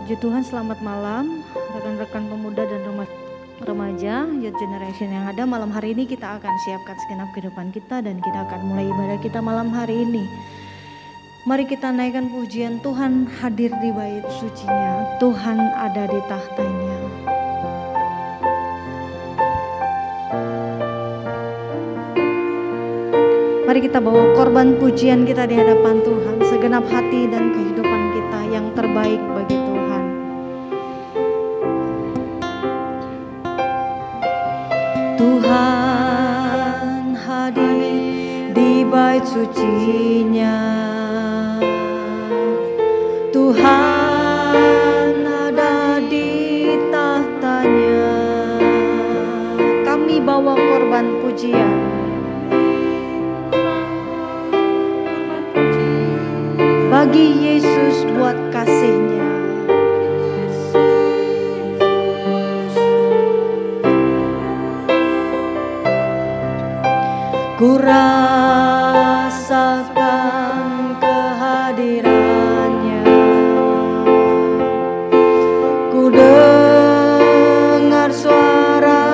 Puji Tuhan, selamat malam rekan-rekan pemuda dan remaja Youth Generation yang ada. Malam hari ini kita akan siapkan segenap kehidupan kita dan kita akan mulai ibadah kita malam hari ini. Mari kita naikkan pujian. Tuhan hadir di bait sucinya, Tuhan ada di tahtanya. Mari kita bawa korban pujian kita di hadapan Tuhan, segenap hati dan kehidupan kita yang terbaik bagi Tuhan. Tuhan hadir di bait sucinya, Tuhan ada di tahtanya. Kami bawa korban pujian bagi Yesus buat kasih-Nya. Ku rasakan kehadirannya, ku dengar suara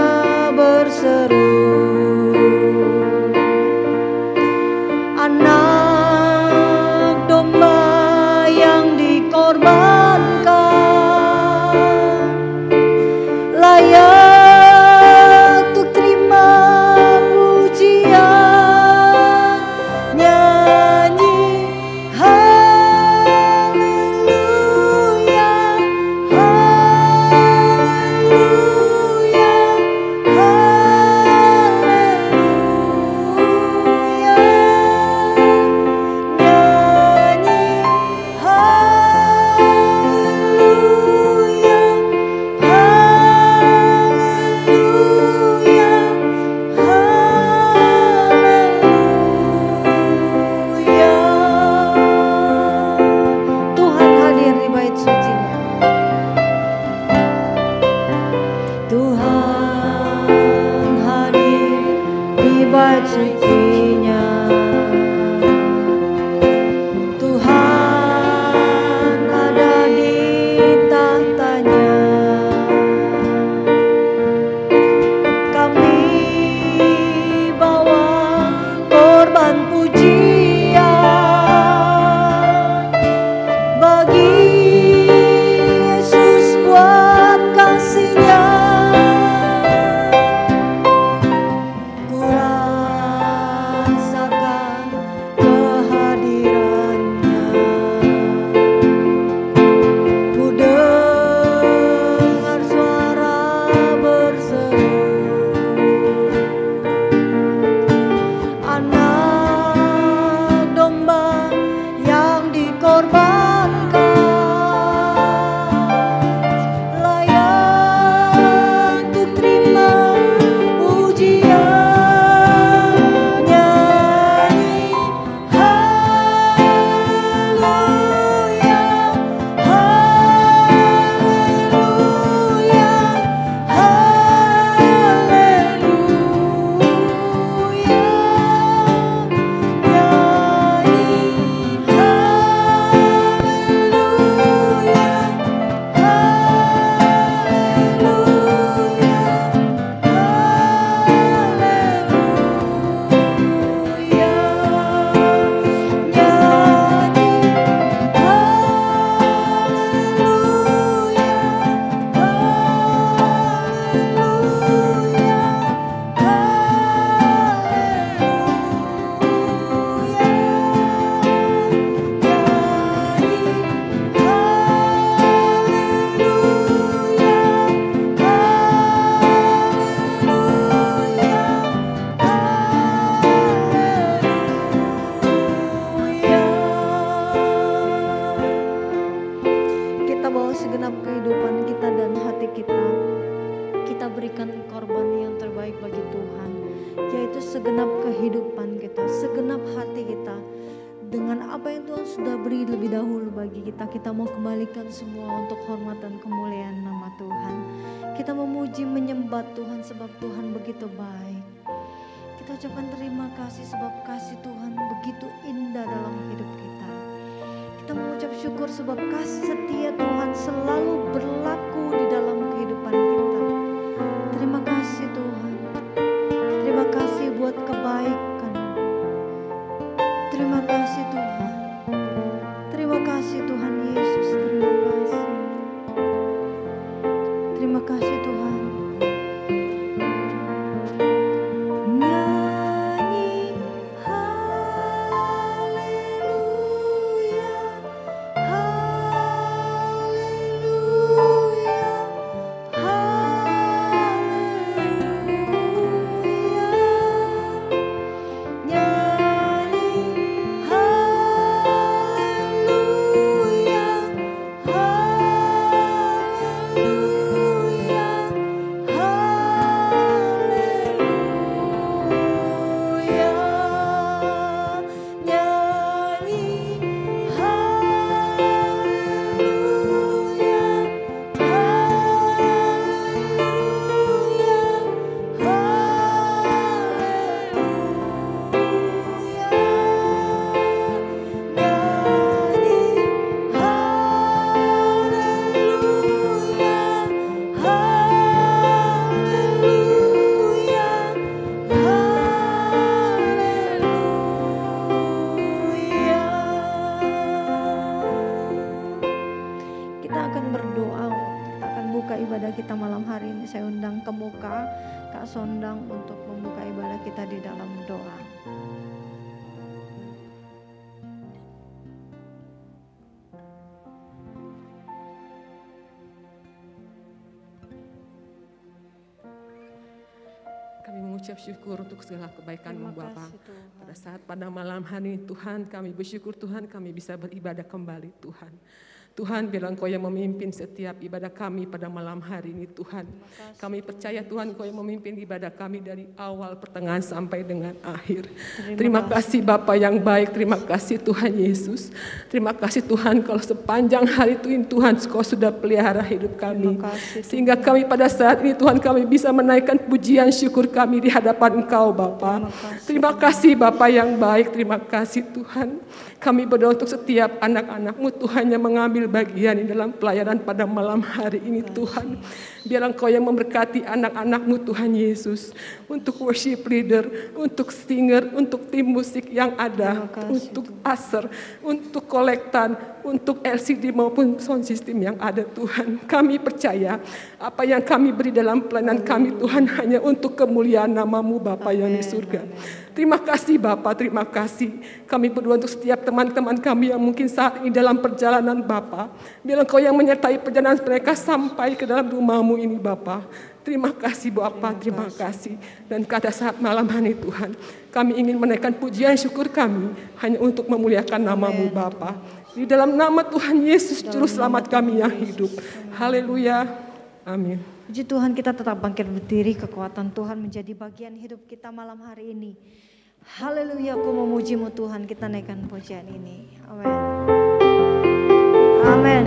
berseru, anak domba yang dikorbankan, layak untuk terima pujian. Kita mau kembalikan semua untuk hormat dan kemuliaan nama Tuhan. Kita memuji menyembah Tuhan sebab Tuhan begitu baik. Kita ucapkan terima kasih sebab kasih Tuhan begitu indah dalam hidup kita. Kita Kita mengucap syukur sebab kasih setia Tuhan selalu berlaku di dalam kehidupan kita. Terima kasih Tuhan. Terima kasih buat kebaikan. Terima kasih Tuhan. Terima kasih Tuhan Yesus. Terima kasih. Terima kasih Tuhan. Nyanyi haleluya, haleluya, haleluya. Nyanyi haleluya, haleluya, haleluya. Nyanyi haleluya, kita akan berdoa, kita akan buka ibadah kita malam hari ini. Saya undang ke muka Kak Sondang untuk membuka ibadah kita di dalam doa. Kami mengucap syukur untuk segala kebaikan-Mu Terima Bapa. kasih, Tuhan. Pada malam hari ini Tuhan, kami bersyukur Tuhan kami bisa beribadah kembali Tuhan. Tuhan, biarlah Engkau yang memimpin setiap ibadah kami pada malam hari ini Tuhan. Kami percaya Tuhan Engkau yang memimpin ibadah kami dari awal, pertengahan sampai dengan akhir. Terima kasih Bapa yang baik, terima kasih Tuhan Yesus. Terima kasih Tuhan kalau sepanjang hari Tuhan Engkau sudah pelihara hidup kami. Terima kasih, Sehingga kami pada saat ini Tuhan kami bisa menaikkan pujian syukur kami di hadapan Engkau Bapa. Terima kasih Bapa yang baik, terima kasih Tuhan. Kami berdoa untuk setiap anak-anak-Mu Tuhan yang mengambil bagian di dalam pelayanan pada malam hari ini Tuhan. Biar Engkau yang memberkati anak-anak-Mu Tuhan Yesus. Untuk worship leader, untuk singer, untuk tim musik yang ada, untuk aser, untuk kolektan, untuk LCD maupun sound system yang ada Tuhan. Kami percaya apa yang kami beri dalam pelayanan kami Tuhan hanya untuk kemuliaan nama-Mu Bapa yang di surga. Terima kasih Bapa, terima kasih. Kami berdoa untuk setiap teman-teman kami yang mungkin saat ini dalam perjalanan Bapa. Biar Engkau yang menyertai perjalanan mereka sampai ke dalam rumah-Mu ini Bapa. Terima kasih Bapa, terima kasih. Dan pada saat malam hari Tuhan, kami ingin menaikkan pujian syukur kami hanya untuk memuliakan nama-Mu Bapa. Di dalam nama Tuhan Yesus, Juru Selamat kami yang hidup. Haleluya. Amin. Puji Tuhan, kita tetap bangkit berdiri, kekuatan Tuhan menjadi bagian hidup kita malam hari ini. Haleluya, aku memuji-Mu Tuhan, kita naikkan pujian ini. Amin. Amin.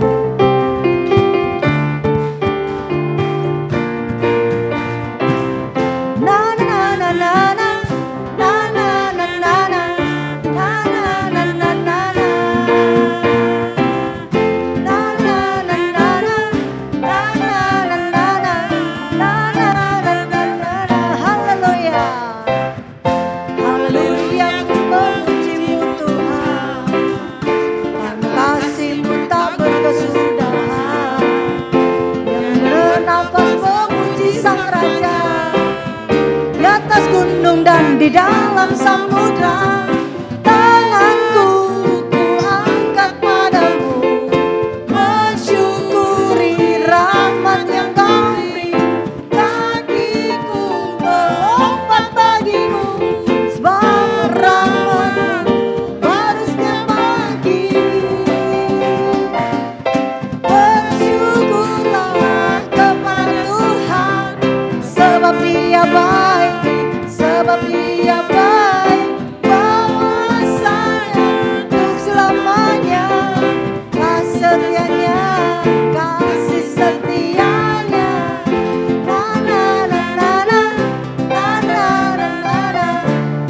Dan di dalam samudra, tanganku ku angkat padamu, mensyukuri rahmat yang Kau beri. Kakiku melompat bagimu, sebab rahmat-Mu baru setiap pagi. Bersyukurlah kepada Tuhan, sebab Dia baik. Sebab Dia baik, bahwasanya untuk selamanya. Kasih setianya, kasih setianya. Na na na na na, na na na na na,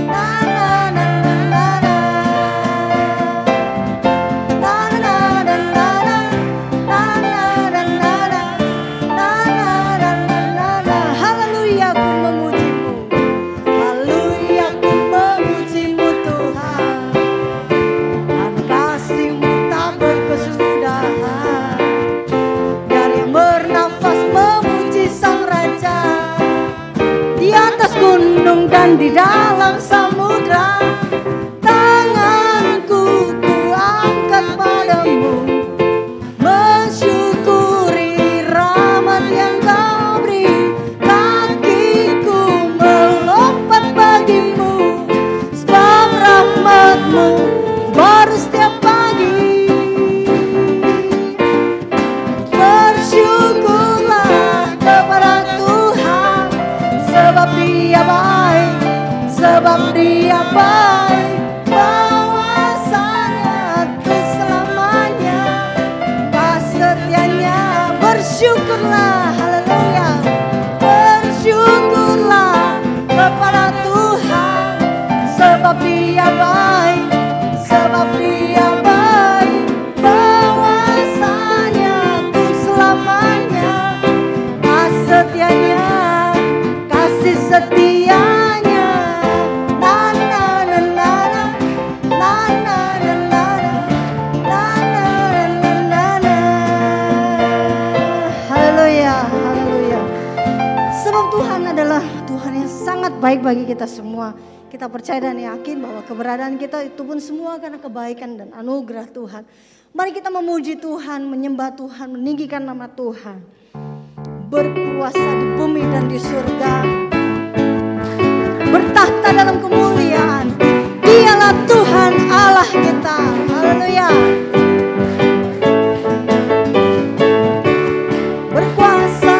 na na na na na, na na na bersyukurlah, haleluya. Bersyukurlah kepada Tuhan, sebab Dia baik, sebab Dia baik. Bahwasanya untuk selamanya, setianya, kasih setianya. Na na na na na na na na na na na na. Haleluya, haleluya. Sebab Tuhan adalah Tuhan yang sangat baik bagi kita semua. Kita percaya dan yakin bahwa keberadaan kita itu pun semua karena kebaikan dan anugerah Tuhan. Mari kita memuji Tuhan, menyembah Tuhan, meninggikan nama Tuhan. Berkuasa di bumi dan di surga, bertahta dalam kemuliaan. Dialah Tuhan Allah kita. Haleluya. Berkuasa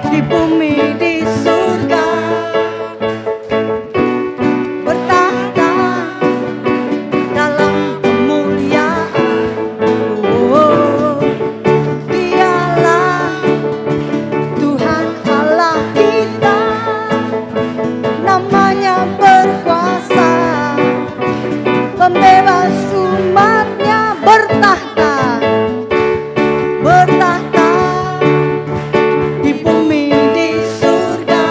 di bumi di surga, bertahta dalam kemuliaan. Oh, Dialah Tuhan Allah kita, namanya berkuasa, pembebas umatnya, bertahta, bertahta di bumi di surga,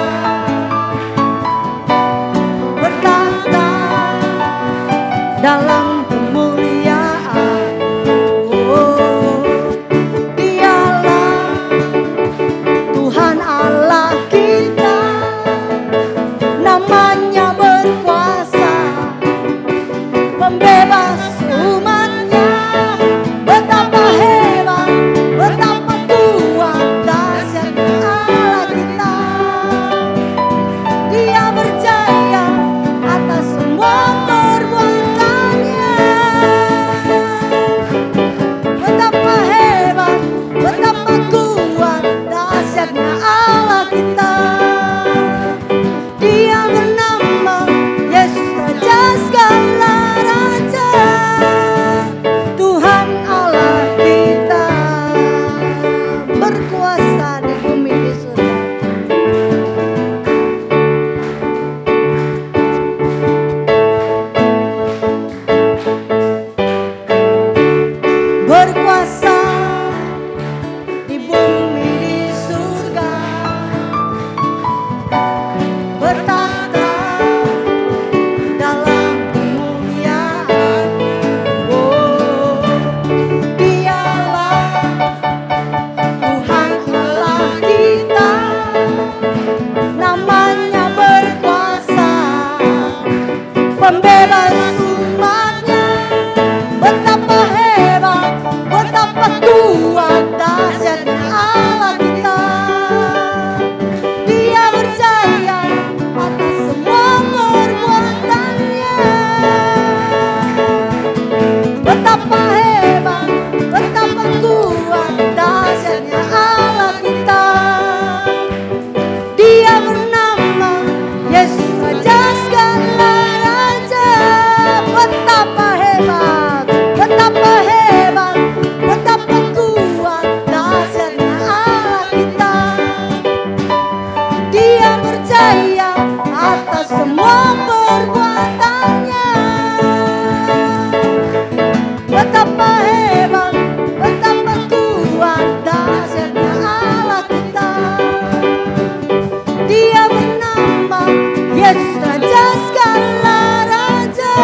bertahta dalam kemuliaan. Oh, Dialah Tuhan Allah kita, namanya berkuasa, pembebas umatnya. Betapa hebat, betapa kuat dahsyatnya Allah kita. Dia berjaya atas semua perbuatannya. Betapa hebat, betapa kuat dahsyatnya Allah kita. Dia bernama Yesus, Raja segala raja, Tuhan Allah kita, berkuasa di bumi di surga. Berkuasa di bumi di surga, bertahta dalam kemuliaan. Oh, Dialah Tuhan Allah kita, namanya berkuasa, pembebas umatnya. Betapa hebat, betapa kuat dahsyatnya Allah kita. Dia berjaya atas semua perbuatannya. Betapa hebat, betapa kuat dahsyatnya Allah kita. Dia bernama Yesus, Raja segala raja. Betapa hebat, betapa hebat, betapa kuat dahsyatnya Allah kita. Dia berjaya atas semua perbuatannya. Betapa hebat, betapa kuat dahsyatnya Allah kita. Dia bernama Yesus, Raja segala raja,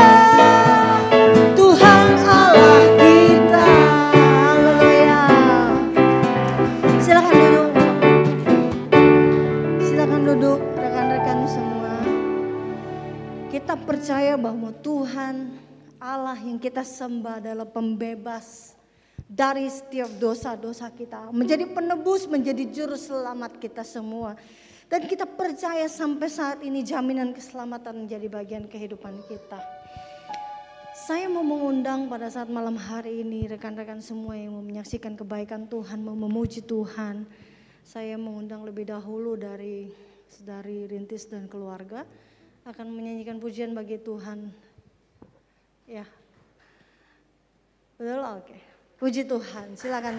Tuhan Allah kita. Haleluya. Silakan duduk. Silakan duduk rekan-rekan semua. Kita percaya bahwa Tuhan Allah yang kita sembah adalah pembebas dari setiap dosa-dosa kita, menjadi penebus, menjadi juru selamat kita semua. Dan kita percaya sampai saat ini jaminan keselamatan menjadi bagian kehidupan kita. Saya mau mengundang pada saat malam hari ini rekan-rekan semua yang mau menyaksikan kebaikan Tuhan, mau memuji Tuhan. Saya mengundang lebih dahulu dari Rintis dan keluarga akan menyanyikan pujian bagi Tuhan. Ya, betul, oke. Puji Tuhan, silakan.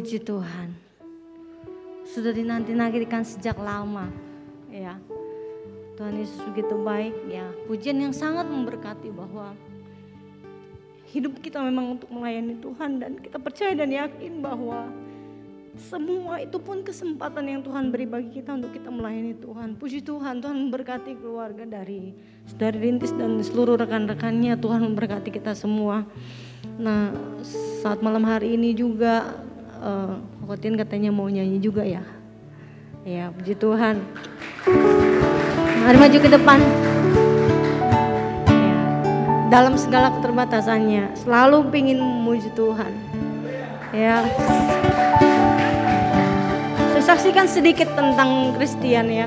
Puji Tuhan. Sudah dinanti-nantikan sejak lama, ya. Tuhan Yesus begitu baik, ya. Pujian yang sangat memberkati bahwa hidup kita memang untuk melayani Tuhan, dan kita percaya dan yakin bahwa semua itu pun kesempatan yang Tuhan beri bagi kita untuk kita melayani Tuhan. Puji Tuhan, Tuhan memberkati keluarga dari Saudari Rintis dan seluruh rekan-rekannya. Tuhan memberkati kita semua. Nah, saat malam hari ini juga Kotin katanya mau nyanyi juga ya. Ya, puji Tuhan. Mari maju ke depan. Ya, dalam segala keterbatasannya selalu ingin memuji Tuhan. Ya. Saya saksikan sedikit tentang Christian ya.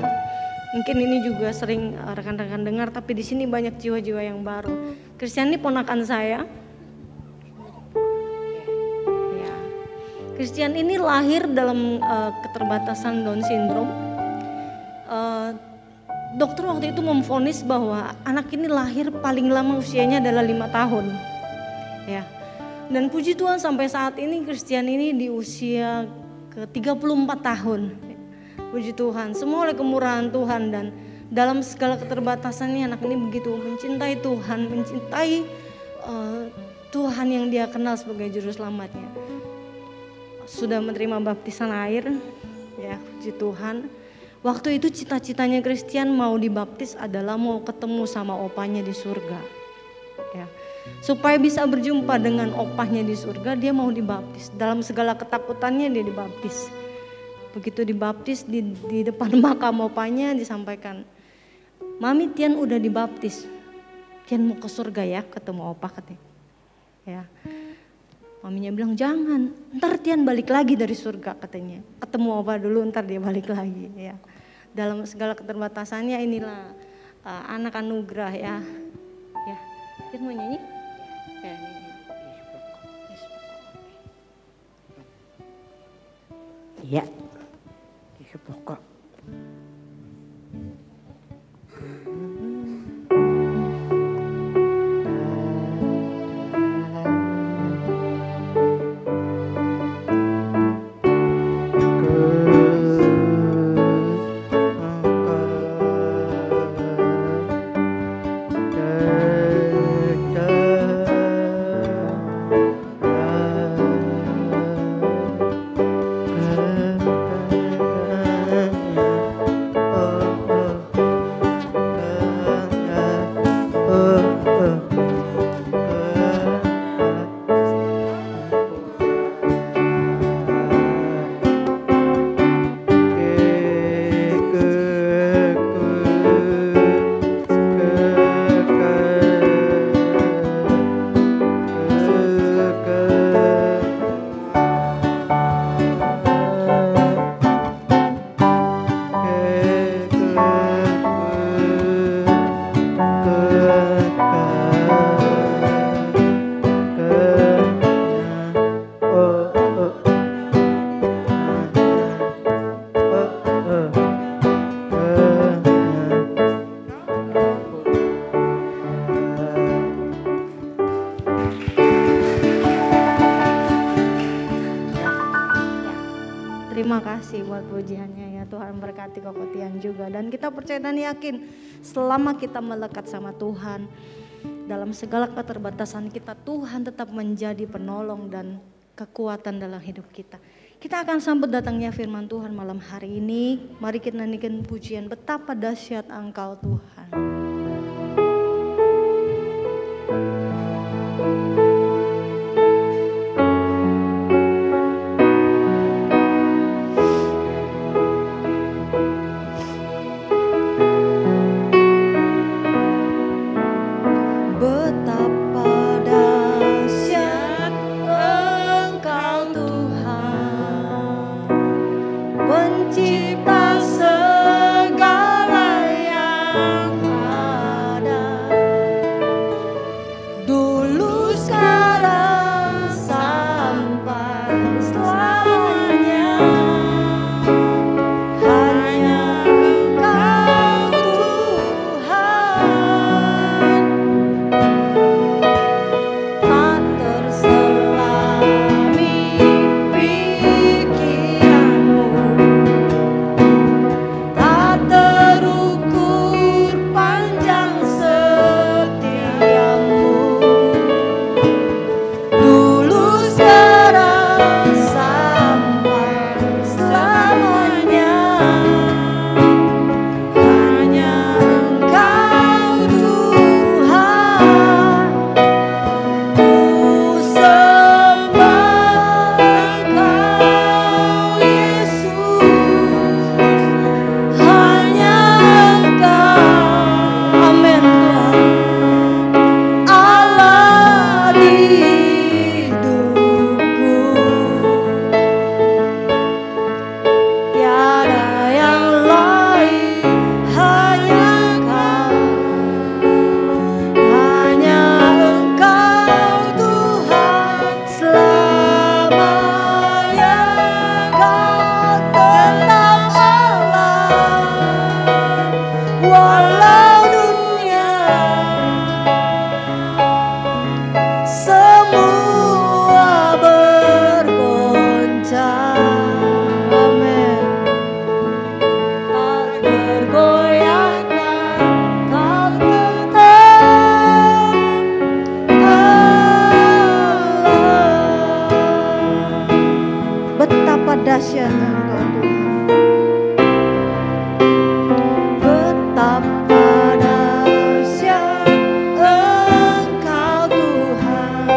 Mungkin ini juga sering rekan-rekan dengar, tapi di sini banyak jiwa-jiwa yang baru. Christian ini ponakan saya. Christian ini lahir dalam keterbatasan Down syndrome. Dokter waktu itu memvonis bahwa anak ini lahir paling lama usianya adalah 5 tahun. Ya. Dan puji Tuhan sampai saat ini Christian ini di usia ke 34 tahun. Puji Tuhan, semua oleh kemurahan Tuhan, dan dalam segala keterbatasannya anak ini begitu mencintai Tuhan, mencintai Tuhan yang dia kenal sebagai juru selamatnya. Sudah menerima baptisan air, ya puji Tuhan. Waktu itu cita-citanya Christian mau dibaptis adalah mau ketemu sama opanya di surga, ya. Supaya bisa berjumpa dengan opahnya di surga, dia mau dibaptis. Dalam segala ketakutannya dia dibaptis. Begitu dibaptis di depan makam opanya disampaikan, Mami Tian udah dibaptis, Tian mau ke surga ya ketemu opah katanya, ya. Maminya bilang jangan, ntar Tian balik lagi dari surga katanya. Ketemu apa dulu ntar dia balik lagi ya. Dalam segala keterbatasannya inilah anak anugerah ya. Ya, Tian mau nyanyi? Ya, nyanyi. Iya, pokok. Terima kasih buat pujiannya ya, Tuhan berkati Kokotian juga. Dan kita percaya dan yakin selama kita melekat sama Tuhan, dalam segala keterbatasan kita, Tuhan tetap menjadi penolong dan kekuatan dalam hidup kita. Kita akan sambut datangnya firman Tuhan malam hari ini. Mari kita nyanyikan pujian betapa dahsyat Engkau Tuhan. Pencipta segala yang walau dunia semua bergoncang, amin. Tak tergoyahkan, kau tetap Allah. Betapa dahsyat Engkau Tuhan, betapa dahsyat Engkau Tuhan,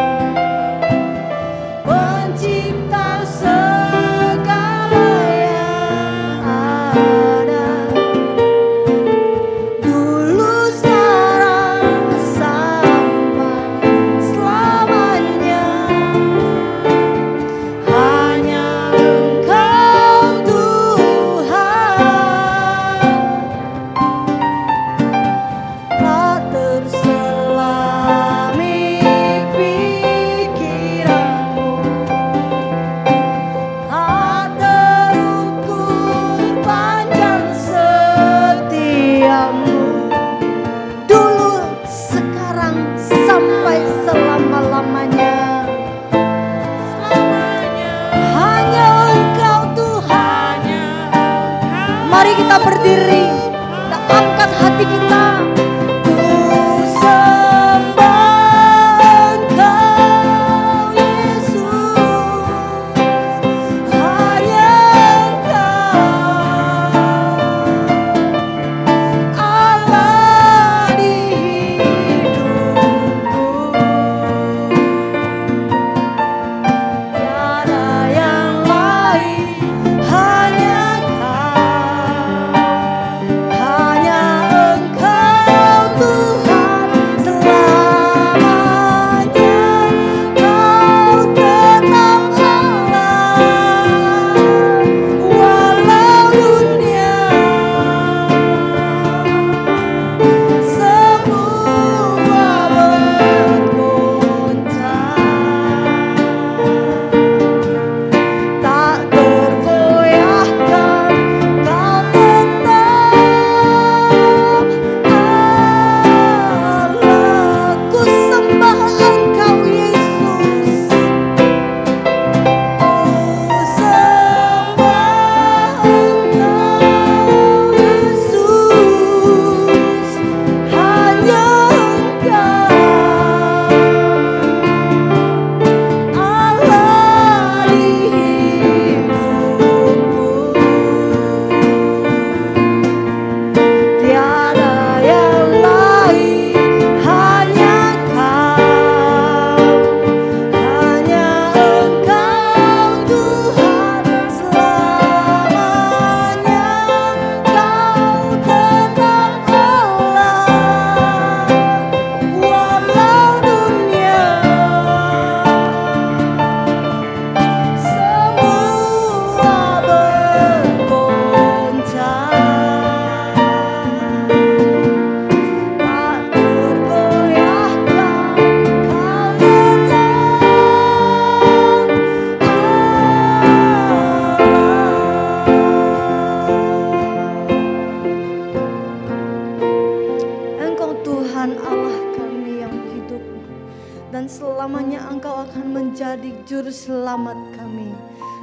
pencipta segala yang ada, dulu sekarang sampai selamanya. Hanya Engkau Tuhan, tak terselami pikiranmu, tak terukur panjang setiamu, dulu sekarang sampai selama-lamanya. Hanya Engkau Tuhan. Mari kita berdiri, kita angkat hati kita. Ku sembah Engkau Yesus, hanya Engkau Allah di hidupku. Tiada yang lain, hanya Kau, hanya Engkau Tuhan selamanya. Kau tetap Allah, walau dunia semua bergoncang, tak tergoyahkan, Kau tetap Allah. Ku sembah Engkau Yesus, ku sembah Engkau Yesus, hanya Engkau Allah di hidupku. Tiada yang lain, hanya Kau, hanya Engkau Tuhan selamanya. Kau tetap Allah, walau dunia semua bergoncang, tak tergoyahkan, Kau tetap Allah. Engkau Tuhan Allah kami yang hidup, dan selamanya Engkau akan menjadi juru selamat kami,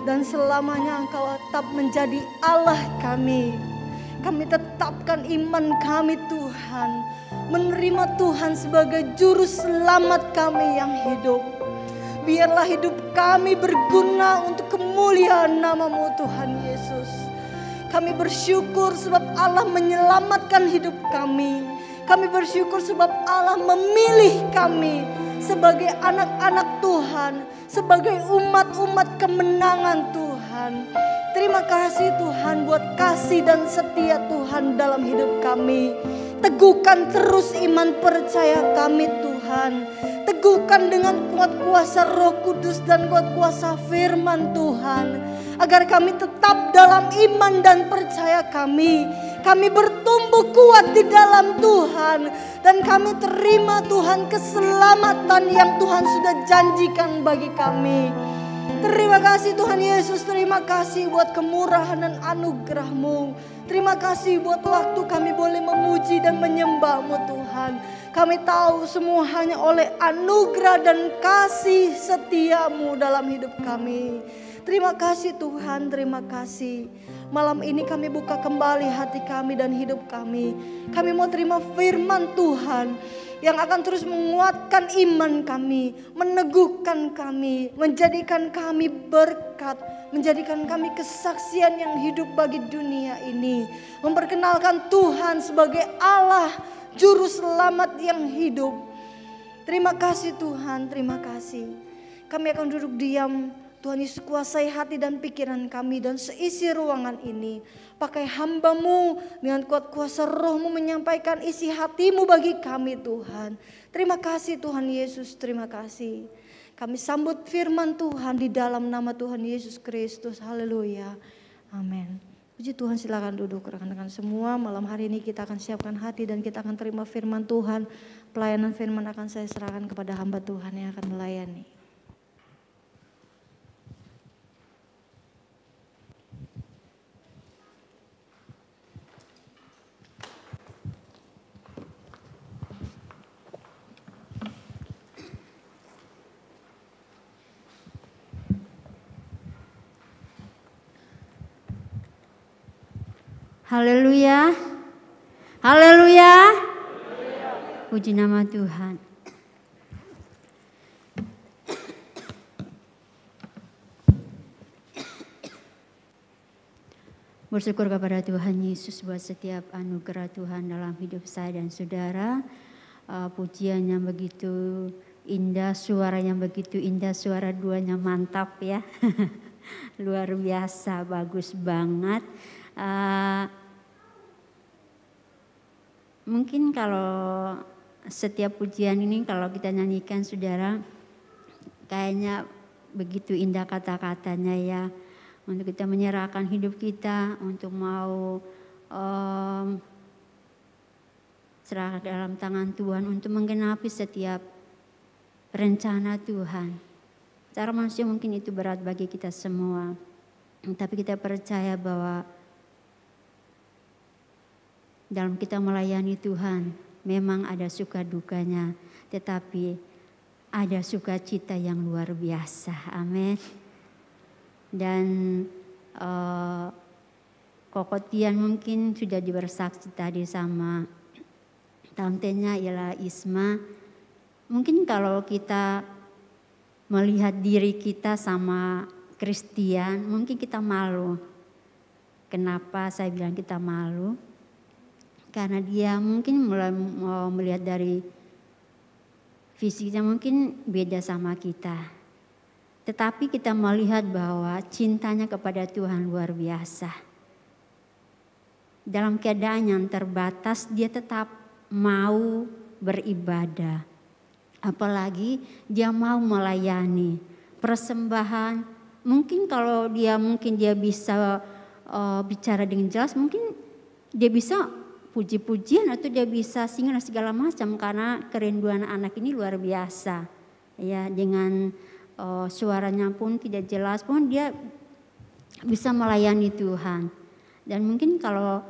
dan selamanya Engkau tetap menjadi Allah kami. Kami tetapkan iman kami Tuhan, menerima Tuhan sebagai juru selamat kami yang hidup. Biarlah hidup kami berguna untuk kemuliaan nama-Mu Tuhan Yesus. Kami bersyukur sebab Allah menyelamatkan hidup kami. Kami bersyukur sebab Allah memilih kami sebagai anak-anak Tuhan, sebagai umat-umat kemenangan Tuhan. Terima kasih Tuhan buat kasih dan setia Tuhan dalam hidup kami. Teguhkan terus iman percaya kami Tuhan. Teguhkan dengan kuat kuasa Roh Kudus dan kuat kuasa firman Tuhan, agar kami tetap dalam iman dan percaya kami. Kami bertumbuh kuat di dalam Tuhan, dan kami terima Tuhan keselamatan yang Tuhan sudah janjikan bagi kami. Terima kasih Tuhan Yesus, terima kasih buat kemurahan dan anugerah-Mu. Terima kasih buat waktu kami boleh memuji dan menyembah-Mu Tuhan. Kami tahu semua hanya oleh anugerah dan kasih setia-Mu dalam hidup kami. Terima kasih Tuhan, terima kasih. Malam ini kami buka kembali hati kami dan hidup kami. Kami mau terima firman Tuhan yang akan terus menguatkan iman kami, meneguhkan kami, menjadikan kami berkat, menjadikan kami kesaksian yang hidup bagi dunia ini. Memperkenalkan Tuhan sebagai Allah, Juru Selamat yang hidup. Terima kasih Tuhan, terima kasih. Kami akan duduk diam. Tuhan Yesus kuasai hati dan pikiran kami dan seisi ruangan ini. Pakai hamba-Mu dengan kuat kuasa Roh-Mu menyampaikan isi hati-Mu bagi kami Tuhan. Terima kasih Tuhan Yesus, terima kasih. Kami sambut firman Tuhan di dalam nama Tuhan Yesus Kristus. Haleluya. Amin. Puji Tuhan, silakan duduk rekan-rekan semua. Malam hari ini kita akan siapkan hati dan kita akan terima firman Tuhan. Pelayanan firman akan saya serahkan kepada hamba Tuhan yang akan melayani. Haleluya. Haleluya. Puji nama Tuhan. Bersyukur kepada Tuhan Yesus buat setiap anugerah Tuhan dalam hidup saya dan saudara. Pujian yang begitu indah, suara yang begitu indah, suara duanya mantap ya. Luar biasa, bagus banget. Mungkin kalau setiap pujian ini kalau kita nyanyikan saudara, kayaknya begitu indah kata-katanya ya. Untuk kita menyerahkan hidup kita, untuk mau serahkan dalam tangan Tuhan, untuk menggenapi setiap rencana Tuhan. Secara manusia mungkin itu berat bagi kita semua, tapi kita percaya bahwa dalam kita melayani Tuhan memang ada suka dukanya, tetapi ada sukacita yang luar biasa. Amin. Dan Kokotian mungkin sudah bersaksi tadi sama tantenya ialah Isma. Mungkin kalau kita melihat diri kita sama Kristian, mungkin kita malu. Kenapa saya bilang kita malu? Karena dia mungkin melihat dari fisiknya mungkin beda sama kita. Tetapi kita melihat bahwa cintanya kepada Tuhan luar biasa. Dalam keadaan yang terbatas dia tetap mau beribadah. Apalagi dia mau melayani. Persembahan, mungkin kalau dia bisa bicara dengan jelas, mungkin dia bisa puji-pujian atau dia bisa sing dan segala macam karena kerinduan anak ini luar biasa. Ya, dengan suaranya pun tidak jelas pun dia bisa melayani Tuhan. Dan mungkin kalau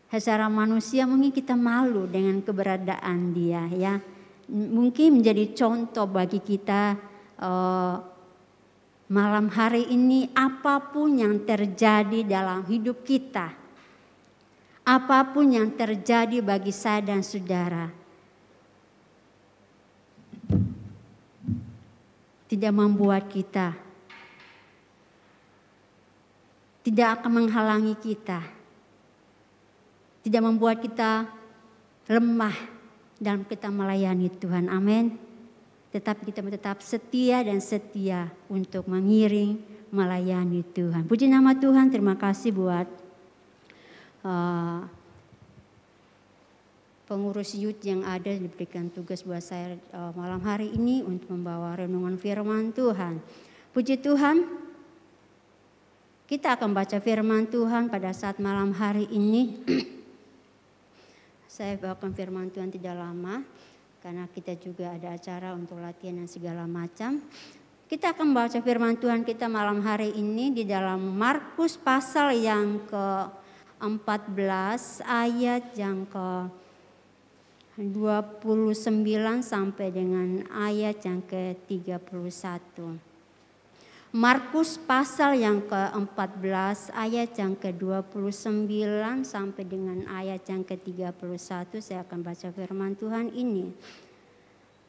secara manusia mungkin kita malu dengan keberadaan dia ya. Mungkin menjadi contoh bagi kita malam hari ini apapun yang terjadi dalam hidup kita. Apapun yang terjadi bagi saya dan saudara, tidak membuat kita, tidak akan menghalangi kita, tidak membuat kita lemah dalam kita melayani Tuhan. Amin. Tetapi kita tetap setia dan setia untuk mengiring melayani Tuhan. Puji nama Tuhan, terima kasih buat pengurus youth yang ada diberikan tugas buat saya malam hari ini untuk membawa renungan firman Tuhan. Puji Tuhan, kita akan baca firman Tuhan pada saat malam hari ini. Saya bawakan firman Tuhan tidak lama karena kita juga ada acara untuk latihan dan segala macam. Kita akan baca firman Tuhan kita malam hari ini di dalam Markus pasal yang ke-14 ayat yang ke-29 sampai dengan ayat yang ke-31. Markus pasal yang ke-14 ayat yang ke-29 sampai dengan ayat yang ke-31, saya akan baca firman Tuhan ini.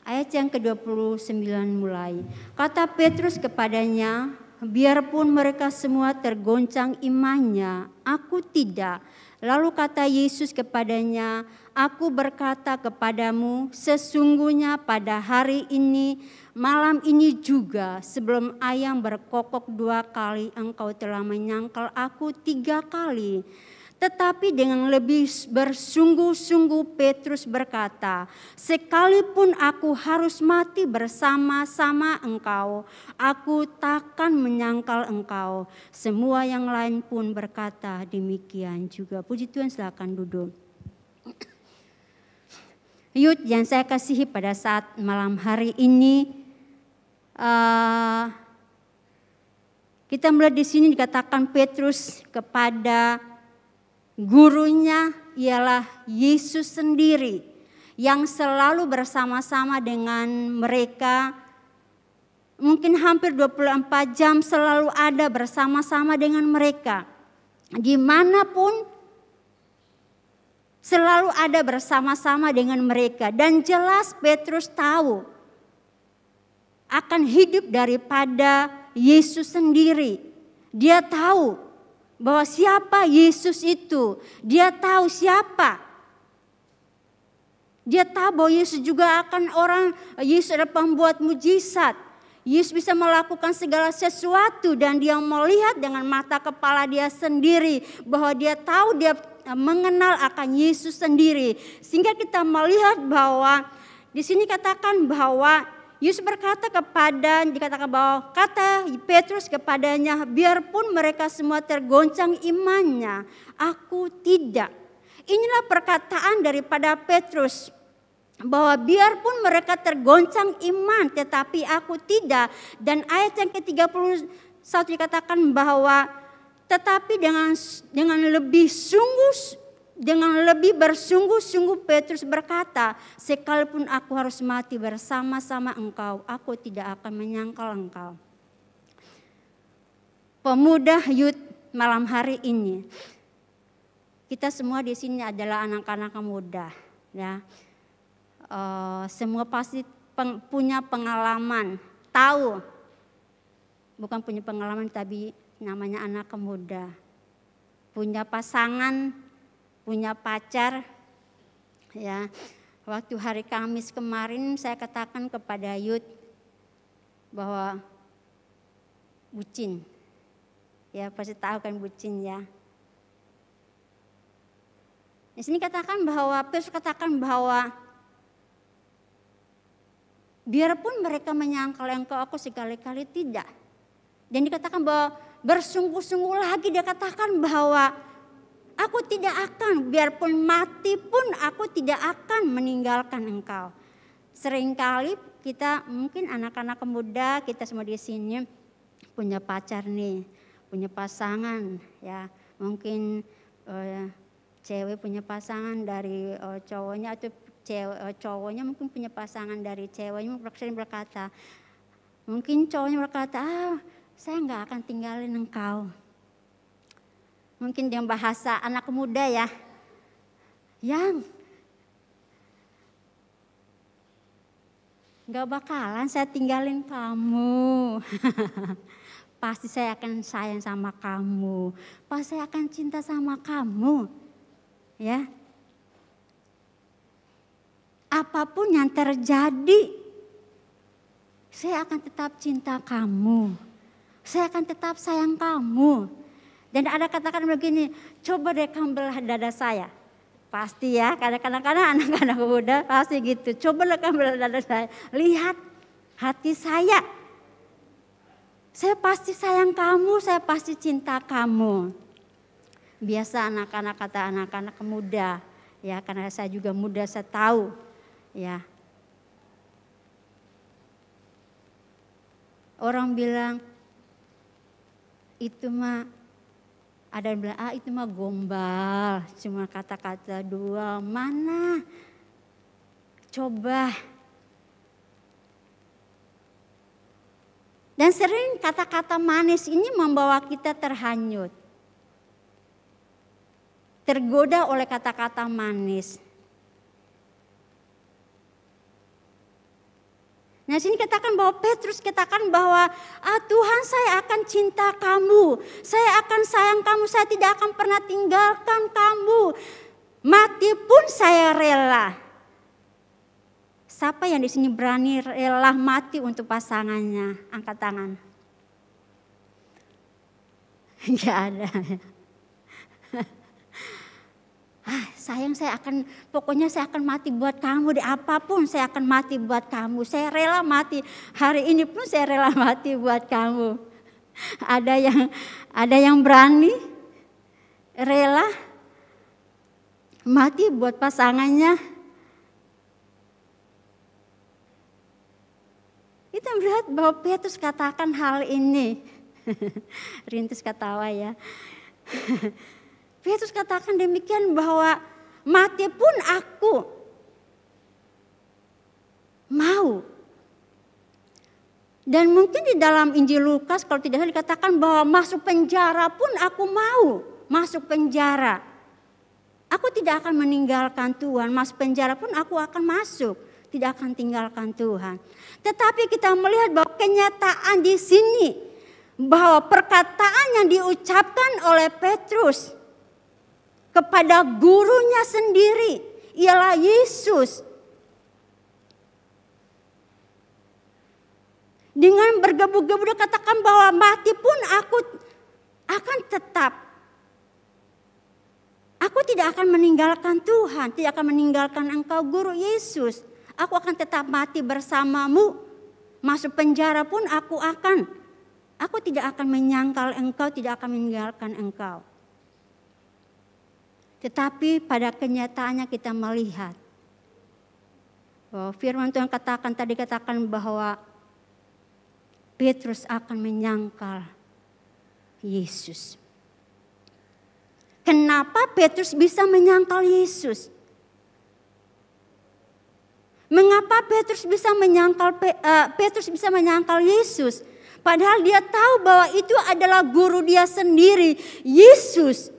Ayat yang ke-29 mulai. Kata Petrus kepadanya, biarpun mereka semua tergoncang imannya, aku tidak. Lalu kata Yesus kepadanya, aku berkata kepadamu, sesungguhnya pada hari ini, malam ini juga, sebelum ayam berkokok 2 kali, engkau telah menyangkal aku 3 kali. Tetapi dengan lebih bersungguh-sungguh Petrus berkata, sekalipun aku harus mati bersama-sama engkau, aku takkan menyangkal engkau. Semua yang lain pun berkata demikian juga. Puji Tuhan, silakan duduk. Youth yang saya kasihi pada saat malam hari ini, kita melihat di sini dikatakan Petrus kepada gurunya ialah Yesus sendiri yang selalu bersama-sama dengan mereka. Mungkin hampir 24 jam selalu ada bersama-sama dengan mereka. Dimanapun selalu ada bersama-sama dengan mereka. Dan jelas Petrus tahu akan hidup daripada Yesus sendiri. Dia tahu bahwa siapa Yesus itu. Dia tahu siapa. Dia tahu bahwa Yesus juga akan Yesus adalah pembuat mujizat. Yesus bisa melakukan segala sesuatu dan dia melihat dengan mata kepala dia sendiri. Bahwa dia tahu, dia mengenal akan Yesus sendiri. Sehingga kita melihat bahwa di sini katakan bahwa Yesus dikatakan bahwa kata Petrus kepadanya, biarpun mereka semua tergoncang imannya, aku tidak. Inilah perkataan daripada Petrus, bahwa biarpun mereka tergoncang iman, tetapi aku tidak. Dan ayat yang ke-31 dikatakan bahwa tetapi dengan lebih bersungguh-sungguh Petrus berkata, sekalipun aku harus mati bersama-sama engkau, aku tidak akan menyangkal engkau. Pemuda youth malam hari ini, kita semua di sini adalah anak-anak muda, ya. Semua pasti punya pengalaman, tahu, bukan punya pengalaman tapi namanya anak muda, punya pasangan, punya pacar, ya. Waktu hari Kamis kemarin saya katakan kepada youth bahwa bucin, ya pasti tahu kan bucin ya. Di sini Petrus katakan bahwa biarpun mereka menyangkal engkau, aku sekali-kali tidak. Dan dikatakan bahwa bersungguh-sungguh lagi dia katakan bahwa aku tidak akan, biarpun mati pun aku tidak akan meninggalkan engkau. Seringkali kita mungkin anak-anak muda, kita semua di sini punya pacar nih, punya pasangan ya. Mungkin cewek punya pasangan dari cowoknya atau cowoknya mungkin punya pasangan dari ceweknya. Mungkin cowoknya berkata, saya nggak akan tinggalin engkau. Mungkin dengan bahasa anak muda ya, yang nggak bakalan saya tinggalin kamu. Pasti saya akan sayang sama kamu, pasti saya akan cinta sama kamu, ya. Apapun yang terjadi, saya akan tetap cinta kamu. Saya akan tetap sayang kamu. Dan ada katakan begini, coba deh kamu belah dada saya. Pasti ya, kadang-kadang anak-anak muda pasti gitu. Coba deh kamu belah dada saya. Lihat hati saya. Saya pasti sayang kamu, saya pasti cinta kamu. Biasa anak-anak kata anak-anak muda. Ya, karena saya juga muda, saya tahu. Ya. Orang bilang itu mah, ada yang bilang itu mah gombal, cuma kata-kata dua. Mana? Coba. Dan sering kata-kata manis ini membawa kita terhanyut. Tergoda oleh kata-kata manis. Nah sini katakan bahwa Petrus katakan bahwa Tuhan, saya akan cinta kamu, saya akan sayang kamu, saya tidak akan pernah tinggalkan kamu. Mati pun saya rela. Siapa yang di sini berani rela mati untuk pasangannya? Angkat tangan. Enggak ada. Sayang, pokoknya saya akan mati buat kamu, di apapun saya akan mati buat kamu. Saya rela mati, hari ini pun saya rela mati buat kamu. Ada yang berani rela mati buat pasangannya. Kita melihat bahwa Petrus katakan hal ini. Rintis ketawa ya. Petrus katakan demikian bahwa mati pun aku mau. Dan mungkin di dalam Injil Lukas kalau tidak salah dikatakan bahwa masuk penjara pun aku mau. Masuk penjara. Aku tidak akan meninggalkan Tuhan. Masuk penjara pun aku akan masuk. Tidak akan tinggalkan Tuhan. Tetapi kita melihat bahwa kenyataan di sini. Bahwa perkataan yang diucapkan oleh Petrus kepada gurunya sendiri ialah Yesus. Dengan bergebu-gebu dia katakan bahwa mati pun aku akan tetap. Aku tidak akan meninggalkan Tuhan, tidak akan meninggalkan engkau guru Yesus. Aku akan tetap mati bersamamu. Masuk penjara pun aku tidak akan menyangkal engkau, tidak akan meninggalkan engkau. Tetapi pada kenyataannya kita melihat bahwa firman Tuhan katakan bahwa Petrus akan menyangkal Yesus. Kenapa Petrus bisa menyangkal Yesus? Mengapa Petrus bisa menyangkal Yesus? Padahal dia tahu bahwa itu adalah guru dia sendiri, Yesus.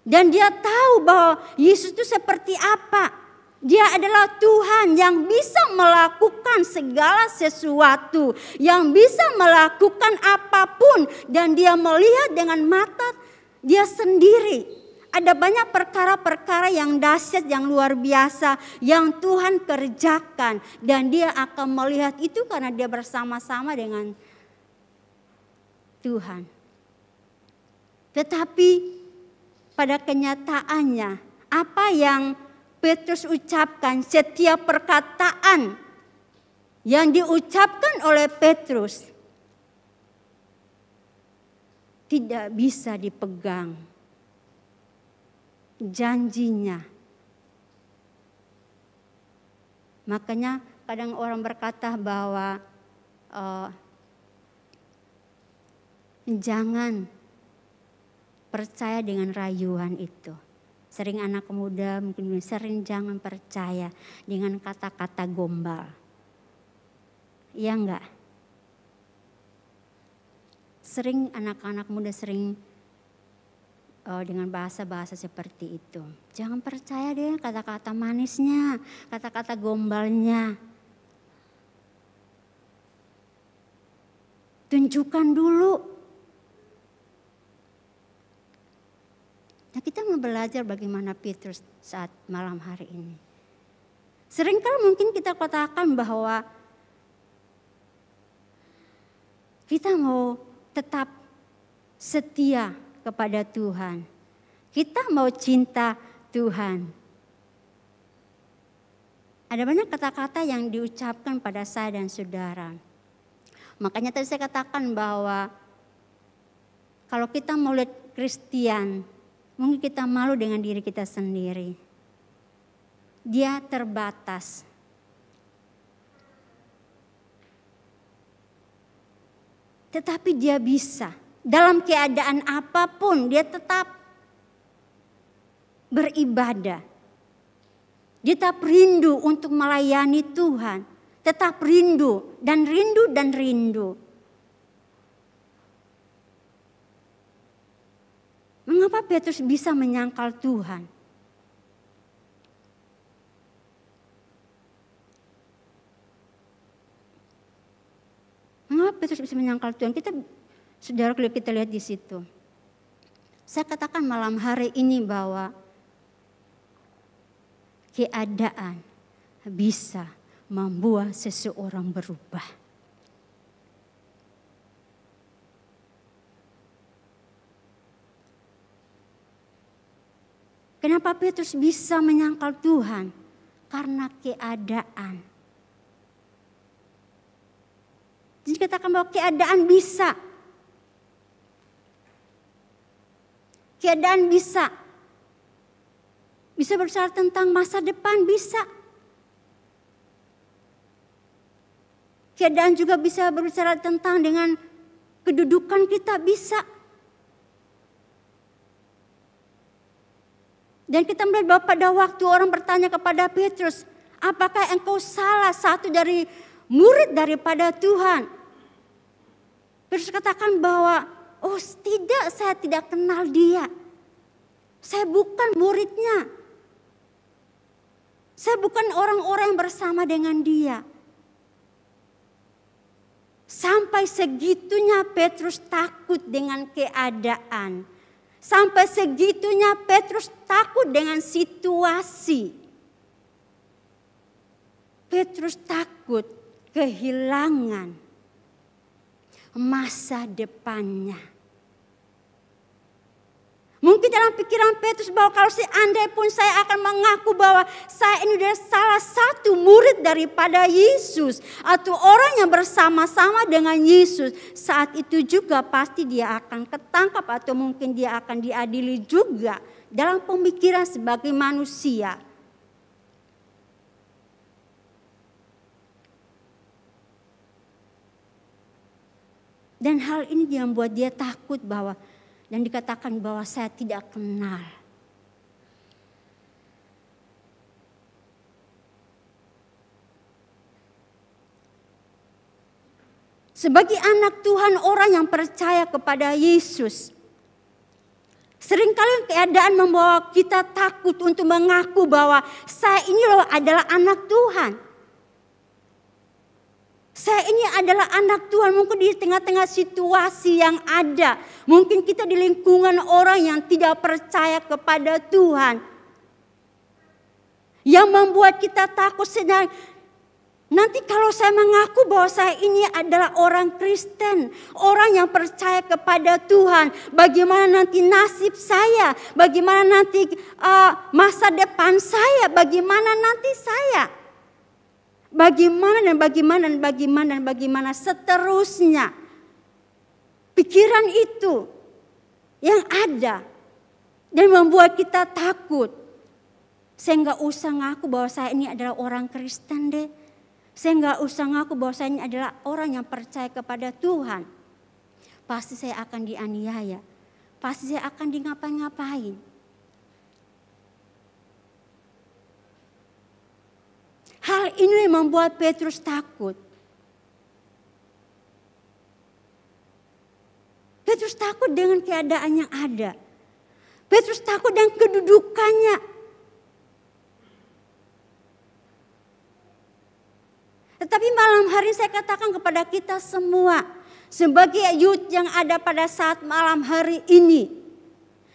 Dan dia tahu bahwa Yesus itu seperti apa. Dia adalah Tuhan yang bisa melakukan segala sesuatu. Yang bisa melakukan apapun. Dan dia melihat dengan mata dia sendiri. Ada banyak perkara-perkara yang dahsyat, yang luar biasa. Yang Tuhan kerjakan. Dan dia akan melihat itu karena dia bersama-sama dengan Tuhan. Tetapi pada kenyataannya, apa yang Petrus ucapkan, setiap perkataan yang diucapkan oleh Petrus tidak bisa dipegang. Janjinya. Makanya kadang orang berkata bahwa jangan percaya dengan rayuan itu. Sering anak muda mungkin sering jangan percaya dengan kata-kata gombal. Iya enggak? Sering anak-anak muda dengan bahasa-bahasa seperti itu. Jangan percaya dengan kata-kata manisnya, kata-kata gombalnya. Tunjukkan dulu. Nah, kita mau belajar bagaimana Petrus saat malam hari ini. Seringkali mungkin kita katakan bahwa kita mau tetap setia kepada Tuhan. Kita mau cinta Tuhan. Ada banyak kata-kata yang diucapkan pada saya dan saudara. Makanya tadi saya katakan bahwa kalau kita mau lihat Kristen, mungkin kita malu dengan diri kita sendiri. Dia terbatas. Tetapi dia bisa. Dalam keadaan apapun dia tetap beribadah. Dia tetap rindu untuk melayani Tuhan. Tetap rindu dan rindu dan rindu. Mengapa Petrus bisa menyangkal Tuhan? Mengapa Petrus bisa menyangkal Tuhan? Saudara, kalau kita lihat di situ. Saya katakan malam hari ini bahwa keadaan bisa membuat seseorang berubah. Kenapa Petrus bisa menyangkal Tuhan? Karena keadaan. Jadi katakan bahwa keadaan bisa. Keadaan bisa. Bisa berbicara tentang masa depan, bisa. Keadaan juga bisa berbicara tentang dengan kedudukan kita, bisa. Dan kita melihat bahwa pada waktu orang bertanya kepada Petrus, apakah engkau salah satu dari murid daripada Tuhan? Petrus katakan bahwa, oh tidak, saya tidak kenal dia. Saya bukan muridnya. Saya bukan orang-orang yang bersama dengan dia. Sampai segitunya Petrus takut dengan keadaan. Sampai segitunya Petrus takut dengan situasi. Petrus takut kehilangan masa depannya. Mungkin dalam pikiran Petrus bahwa kalau seandainya pun saya akan mengaku bahwa saya ini adalah salah satu murid daripada Yesus. Atau orang yang bersama-sama dengan Yesus. Saat itu juga pasti dia akan ketangkap atau mungkin dia akan diadili juga. Dalam pemikiran sebagai manusia. Dan hal ini yang membuat dia takut bahwa dan dikatakan bahwa saya tidak kenal. Sebagai anak Tuhan, orang yang percaya kepada Yesus, seringkali keadaan membawa kita takut untuk mengaku bahwa saya ini loh adalah anak Tuhan. Saya ini adalah anak Tuhan, mungkin di tengah-tengah situasi yang ada. Mungkin kita di lingkungan orang yang tidak percaya kepada Tuhan. Yang membuat kita takut sedang. Nanti kalau saya mengaku bahwa saya ini adalah orang Kristen. Orang yang percaya kepada Tuhan. Bagaimana nanti nasib saya. Bagaimana nanti masa depan saya. Bagaimana nanti saya. Bagaimana dan bagaimana dan bagaimana dan bagaimana seterusnya. Pikiran itu yang ada dan membuat kita takut. Saya nggak usah ngaku bahwa saya ini adalah orang Kristen deh. Saya nggak usah ngaku bahwa saya ini adalah orang yang percaya kepada Tuhan. Pasti saya akan dianiaya. Pasti saya akan di ngapain-ngapain. Hal ini yang membuat Petrus takut. Petrus takut dengan keadaan yang ada. Petrus takut dengan kedudukannya. Tetapi malam hari saya katakan kepada kita semua. Sebagai youth yang ada pada saat malam hari ini.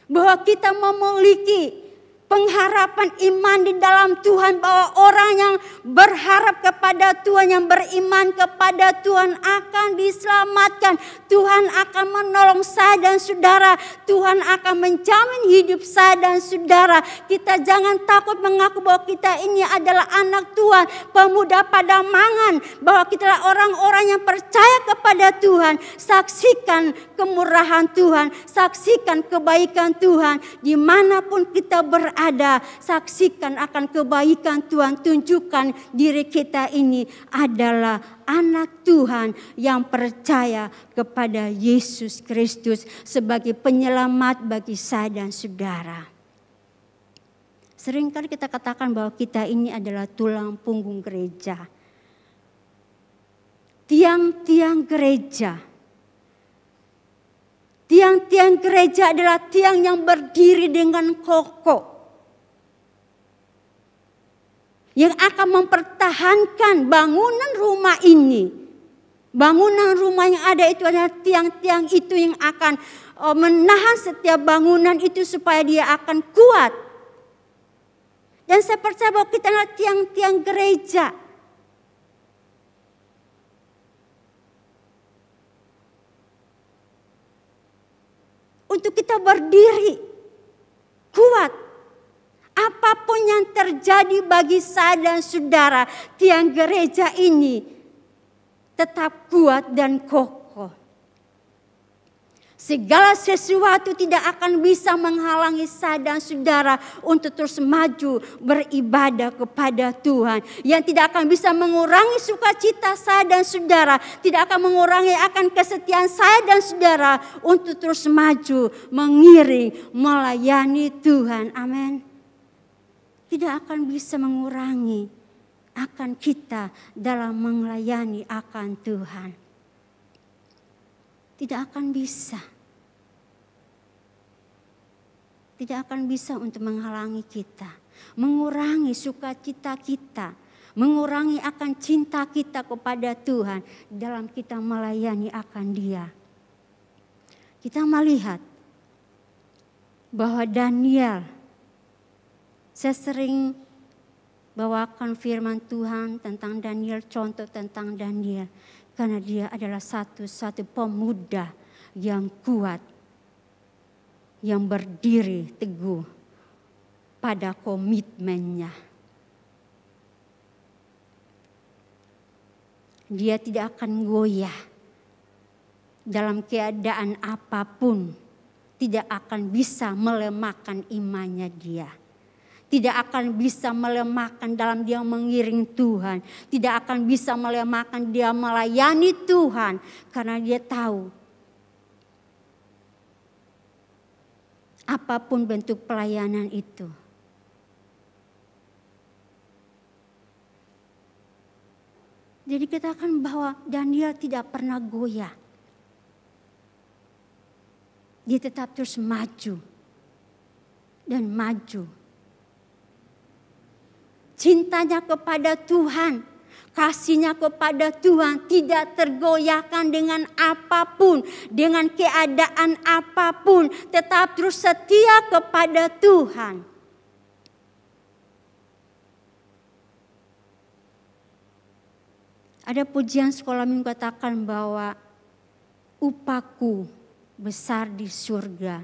Bahwa kita memiliki pengharapan iman di dalam Tuhan, bahwa orang yang berharap kepada Tuhan, yang beriman kepada Tuhan akan diselamatkan. Tuhan akan menolong saya dan saudara. Tuhan akan menjamin hidup saya dan saudara. Kita jangan takut mengaku bahwa kita ini adalah anak Tuhan, pemuda Pademangan, bahwa kita adalah orang-orang yang percaya kepada Tuhan. Saksikan kemurahan Tuhan, saksikan kebaikan Tuhan dimanapun kita berada. ada. Saksikan akan kebaikan Tuhan. Tunjukkan diri kita ini adalah anak Tuhan yang percaya kepada Yesus Kristus sebagai penyelamat bagi saya dan saudara. Seringkali kita katakan bahwa kita ini adalah tulang punggung gereja. Tiang-tiang gereja. Tiang-tiang gereja adalah tiang yang berdiri dengan kokoh. Yang akan mempertahankan bangunan rumah ini. Bangunan rumah yang ada itu adalah tiang-tiang itu yang akan menahan setiap bangunan itu supaya dia akan kuat. Dan saya percaya bahwa kita adalah tiang-tiang gereja. Untuk kita berdiri kuat. Apapun yang terjadi bagi saya dan saudara, tiang gereja ini tetap kuat dan kokoh. Segala sesuatu tidak akan bisa menghalangi saya dan saudara untuk terus maju beribadah kepada Tuhan. Yang tidak akan bisa mengurangi sukacita saya dan saudara. Tidak akan mengurangi akan kesetiaan saya dan saudara untuk terus maju, mengiring, melayani Tuhan. Amin. Tidak akan bisa mengurangi akan kita dalam melayani akan Tuhan. Tidak akan bisa. Tidak akan bisa untuk menghalangi kita. Mengurangi sukacita kita. Mengurangi akan cinta kita kepada Tuhan. Dalam kita melayani akan Dia. Kita melihat bahwa Daniel. Saya sering bawakan firman Tuhan tentang Daniel. Contoh tentang Daniel. Karena dia adalah satu-satu pemuda yang kuat. Yang berdiri teguh pada komitmennya. Dia tidak akan goyah dalam keadaan apapun. Tidak akan bisa melemahkan imannya dia. Tidak akan bisa melemahkan dalam dia mengiring Tuhan. Tidak akan bisa melemahkan dia melayani Tuhan. Karena dia tahu apapun bentuk pelayanan itu. Jadi kita akan bahwa Daniel tidak pernah goyah. Dia tetap terus maju. Dan maju. Cintanya kepada Tuhan. Kasihnya kepada Tuhan tidak tergoyahkan dengan apapun. Dengan keadaan apapun. Tetap terus setia kepada Tuhan. Ada pujian sekolah minggu katakan bahwa upahku besar di surga.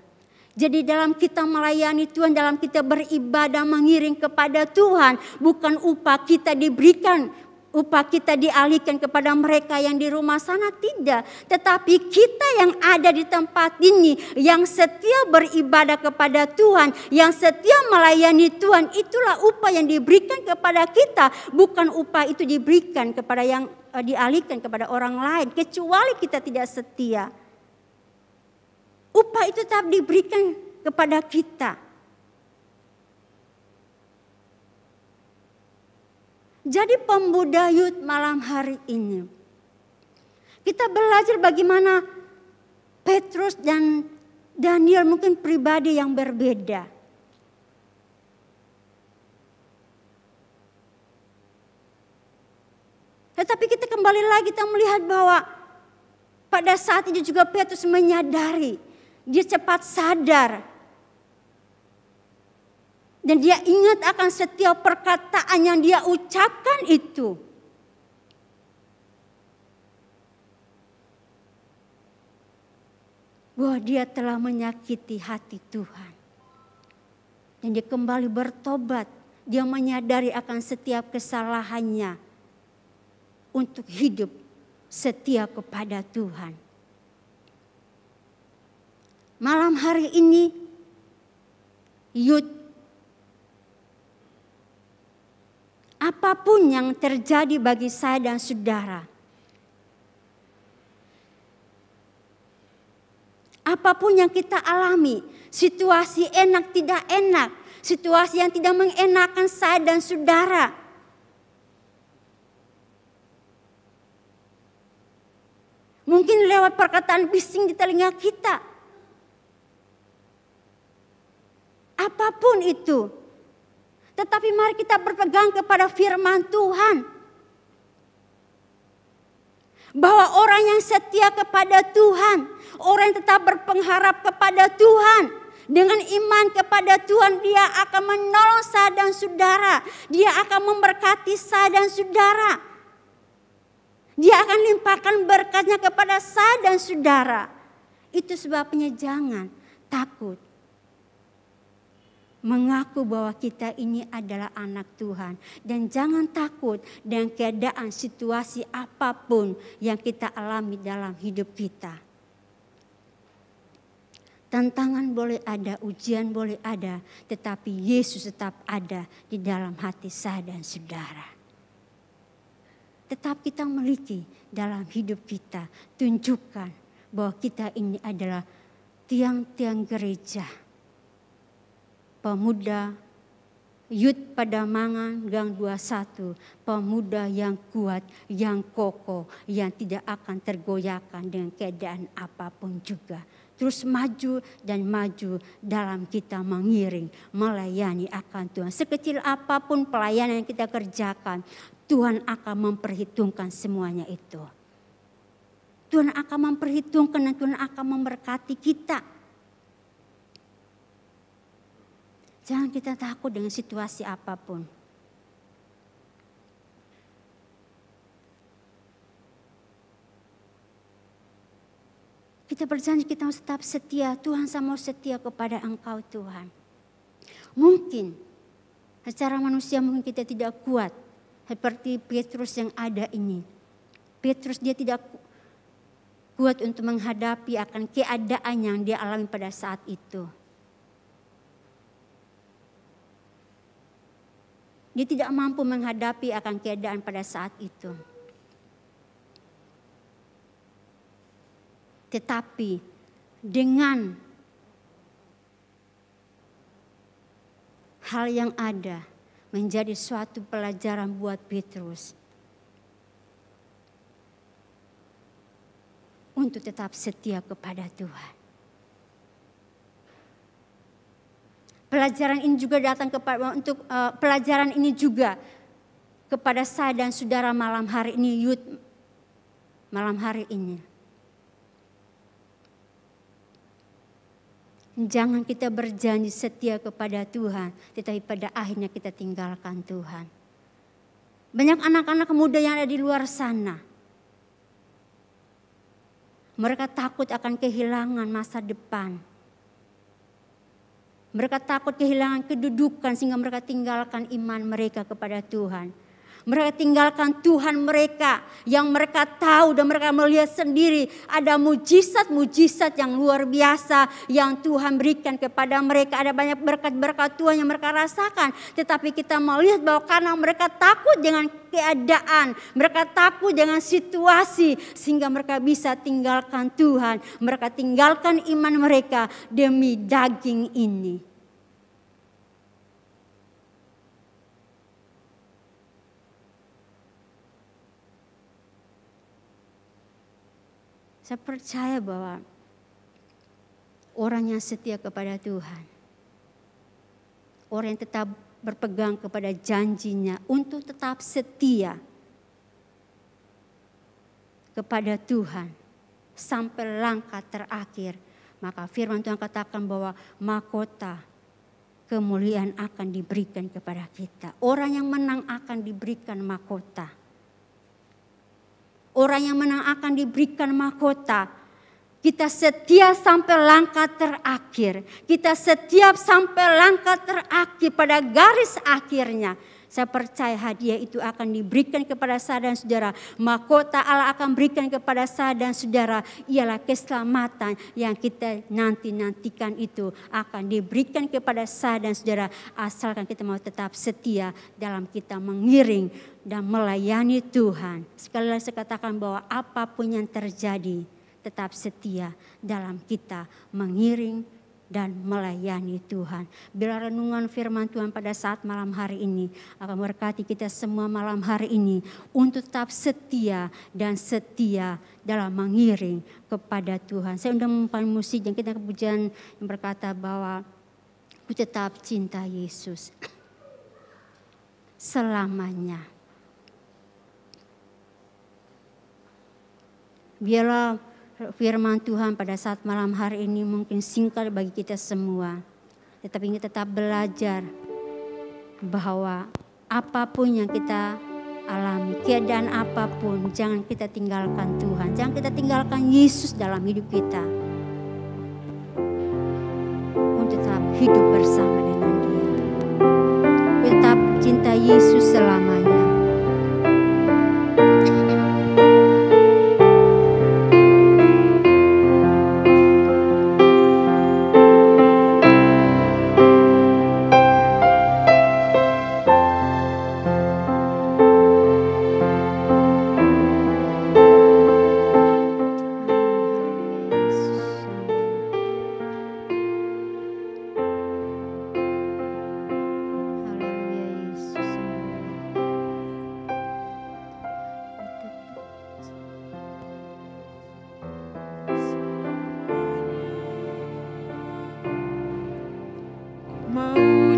Jadi dalam kita melayani Tuhan, dalam kita beribadah mengiring kepada Tuhan. Bukan upah kita diberikan, upah kita dialihkan kepada mereka yang di rumah sana, tidak. Tetapi kita yang ada di tempat ini, yang setia beribadah kepada Tuhan, yang setia melayani Tuhan, itulah upah yang diberikan kepada kita. Bukan upah itu diberikan kepada yang dialihkan kepada orang lain, kecuali kita tidak setia. Upah itu tetap diberikan kepada kita. Jadi pemuda Yud malam hari ini. Kita belajar bagaimana Petrus dan Daniel mungkin pribadi yang berbeda. Tetapi kita kembali lagi kita melihat bahwa pada saat itu juga Petrus menyadari. Dia cepat sadar. Dan dia ingat akan setiap perkataan yang dia ucapkan itu. Bahwa dia telah menyakiti hati Tuhan. Dan dia kembali bertobat. Dia menyadari akan setiap kesalahannya. Untuk hidup setia kepada Tuhan. Malam hari ini Yud apapun yang terjadi bagi saya dan saudara, apapun yang kita alami, situasi enak tidak enak, situasi yang tidak mengenakan saya dan saudara, mungkin lewat perkataan bising di telinga kita, apapun itu, tetapi mari kita berpegang kepada firman Tuhan, bahwa orang yang setia kepada Tuhan, orang yang tetap berpengharap kepada Tuhan, dengan iman kepada Tuhan, dia akan menolong saya dan saudara, dia akan memberkati saya dan saudara, dia akan limpahkan berkatnya kepada saya dan saudara. Itu sebabnya jangan takut mengaku bahwa kita ini adalah anak Tuhan. Dan jangan takut dengan keadaan situasi apapun yang kita alami dalam hidup kita. Tantangan boleh ada, ujian boleh ada, tetapi Yesus tetap ada di dalam hati saya dan saudara. Tetap kita miliki dalam hidup kita, tunjukkan bahwa kita ini adalah tiang-tiang gereja. Pemuda Yud Pademangan Gang 21, pemuda yang kuat, yang kokoh, yang tidak akan tergoyahkan dengan keadaan apapun juga. Terus maju dan maju dalam kita mengiring, melayani akan Tuhan. Sekecil apapun pelayanan yang kita kerjakan, Tuhan akan memperhitungkan semuanya itu. Tuhan akan memperhitungkan dan Tuhan akan memberkati kita. Jangan kita takut dengan situasi apapun. Kita berjanji kita harus tetap setia. Tuhan, saya mau setia kepada Engkau Tuhan. Mungkin secara manusia mungkin kita tidak kuat. Seperti Petrus yang ada ini. Petrus dia tidak kuat untuk menghadapi akan keadaan yang dia alami pada saat itu. Dia tidak mampu menghadapi akan keadaan pada saat itu. Tetapi dengan hal yang ada menjadi suatu pelajaran buat Petrus untuk tetap setia kepada Tuhan. Pelajaran ini juga datang kepada pelajaran ini juga kepada saya dan saudara malam hari ini, Yud, malam hari ini. Jangan kita berjanji setia kepada Tuhan, tetapi pada akhirnya kita tinggalkan Tuhan. Banyak anak-anak muda yang ada di luar sana. Mereka takut akan kehilangan masa depan. Mereka takut kehilangan kedudukan sehingga mereka tinggalkan iman mereka kepada Tuhan. Mereka tinggalkan Tuhan mereka yang mereka tahu dan mereka melihat sendiri ada mujizat-mujizat yang luar biasa yang Tuhan berikan kepada mereka. Ada banyak berkat-berkat Tuhan yang mereka rasakan. Tetapi kita melihat bahwa karena mereka takut dengan keadaan, mereka takut dengan situasi sehingga mereka bisa tinggalkan Tuhan. Mereka tinggalkan iman mereka demi daging ini. Saya percaya bahwa orang yang setia kepada Tuhan, orang yang tetap berpegang kepada janjinya untuk tetap setia kepada Tuhan sampai langkah terakhir, maka firman Tuhan katakan bahwa mahkota kemuliaan akan diberikan kepada kita. Orang yang menang akan diberikan mahkota. Orang yang menang akan diberikan mahkota. Kita setia sampai langkah terakhir. Kita setia sampai langkah terakhir pada garis akhirnya. Saya percaya hadiah itu akan diberikan kepada saya dan saudara. Mahkota Allah akan berikan kepada saya dan saudara. Ialah keselamatan yang kita nantikan itu akan diberikan kepada saya dan saudara. Asalkan kita mau tetap setia dalam kita mengiring dan melayani Tuhan. Sekali lagi saya katakan bahwa apapun yang terjadi, tetap setia dalam kita mengiring dan melayani Tuhan. Bila renungan firman Tuhan pada saat malam hari ini akan memberkati kita semua malam hari ini untuk tetap setia dan setia dalam mengiring kepada Tuhan. Saya undang mempunyai musik yang kita kepujian yang berkata bahwa ku tetap cinta Yesus selamanya. Biarlah firman Tuhan pada saat malam hari ini mungkin singkat bagi kita semua. Tetapi kita tetap belajar bahwa apapun yang kita alami, keadaan apapun, jangan kita tinggalkan Tuhan. Jangan kita tinggalkan Yesus dalam hidup kita. Untuk tetap hidup bersama dengan Dia. Tetap cinta Yesus selamanya.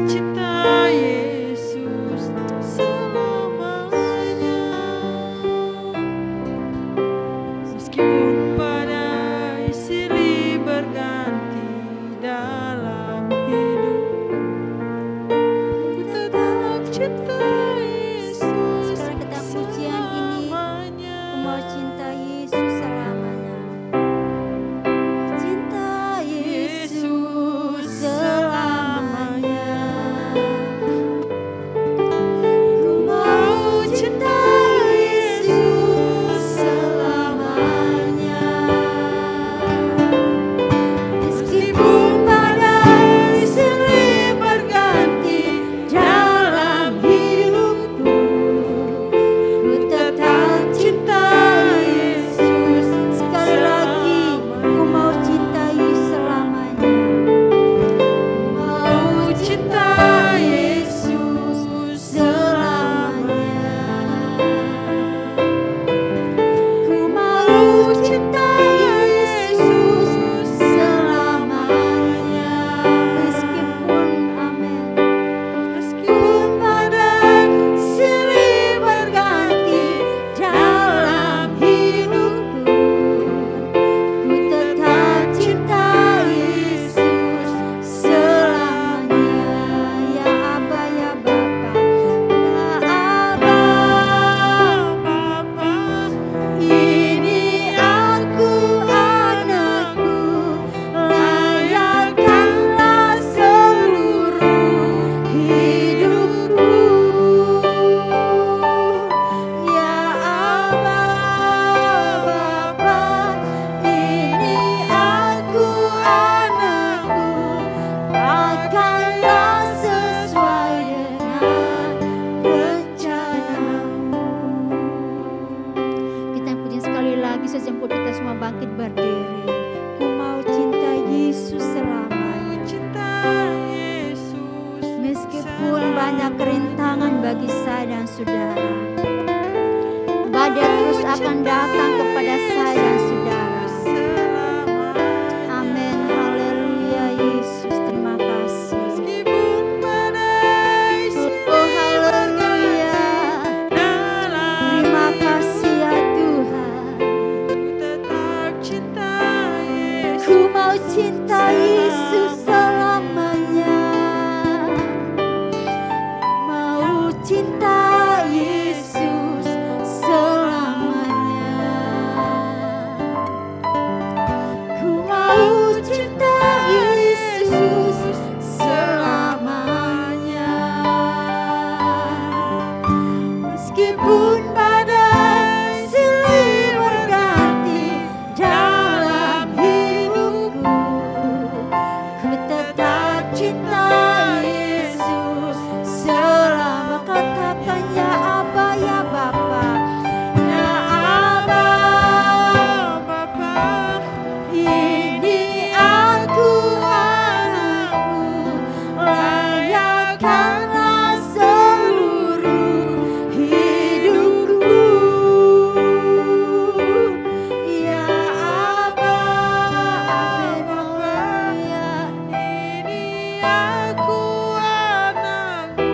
Cinta Yesus selamanya. Meskipun badai silih berganti dalam hidupku, ku tetap cinta Yesus selama. Katakan ya Aba, ya Bapa, ya Aba, Bapa, ini aku anakmu, layakkanlah seluruh hidupku. Ya Aba, amin, haleluya. Ini aku anakmu,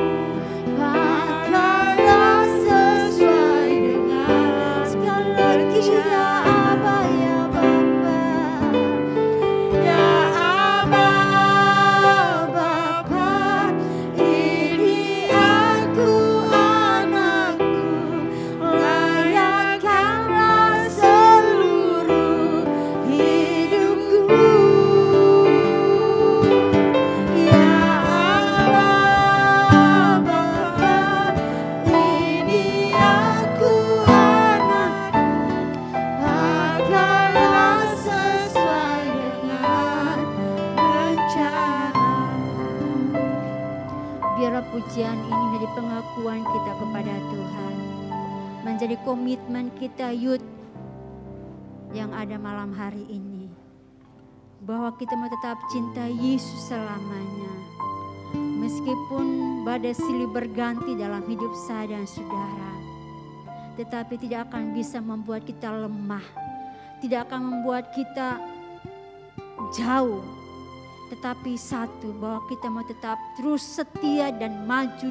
pakailah sesuai dengan. Sekali lagi ya Aba, ya Bapa, ya Aba, Bapa, ini aku anakmu, layakkanlah seluruh hidupku. Ya Aba, Bapa, ini aku anakmu, pakailah sesuai dengan rencana-Mu. Biarlah pujian ini menjadi pengakuan kita kepada Tuhan, menjadi komitmen kita youth yang ada malam hari ini, bahwa kita mau tetap cinta Yesus selamanya. Meskipun badai silih berganti dalam hidup saya dan saudara, tetapi tidak akan bisa membuat kita lemah, tidak akan membuat kita jauh. Tetapi satu, bahwa kita mau tetap terus setia dan maju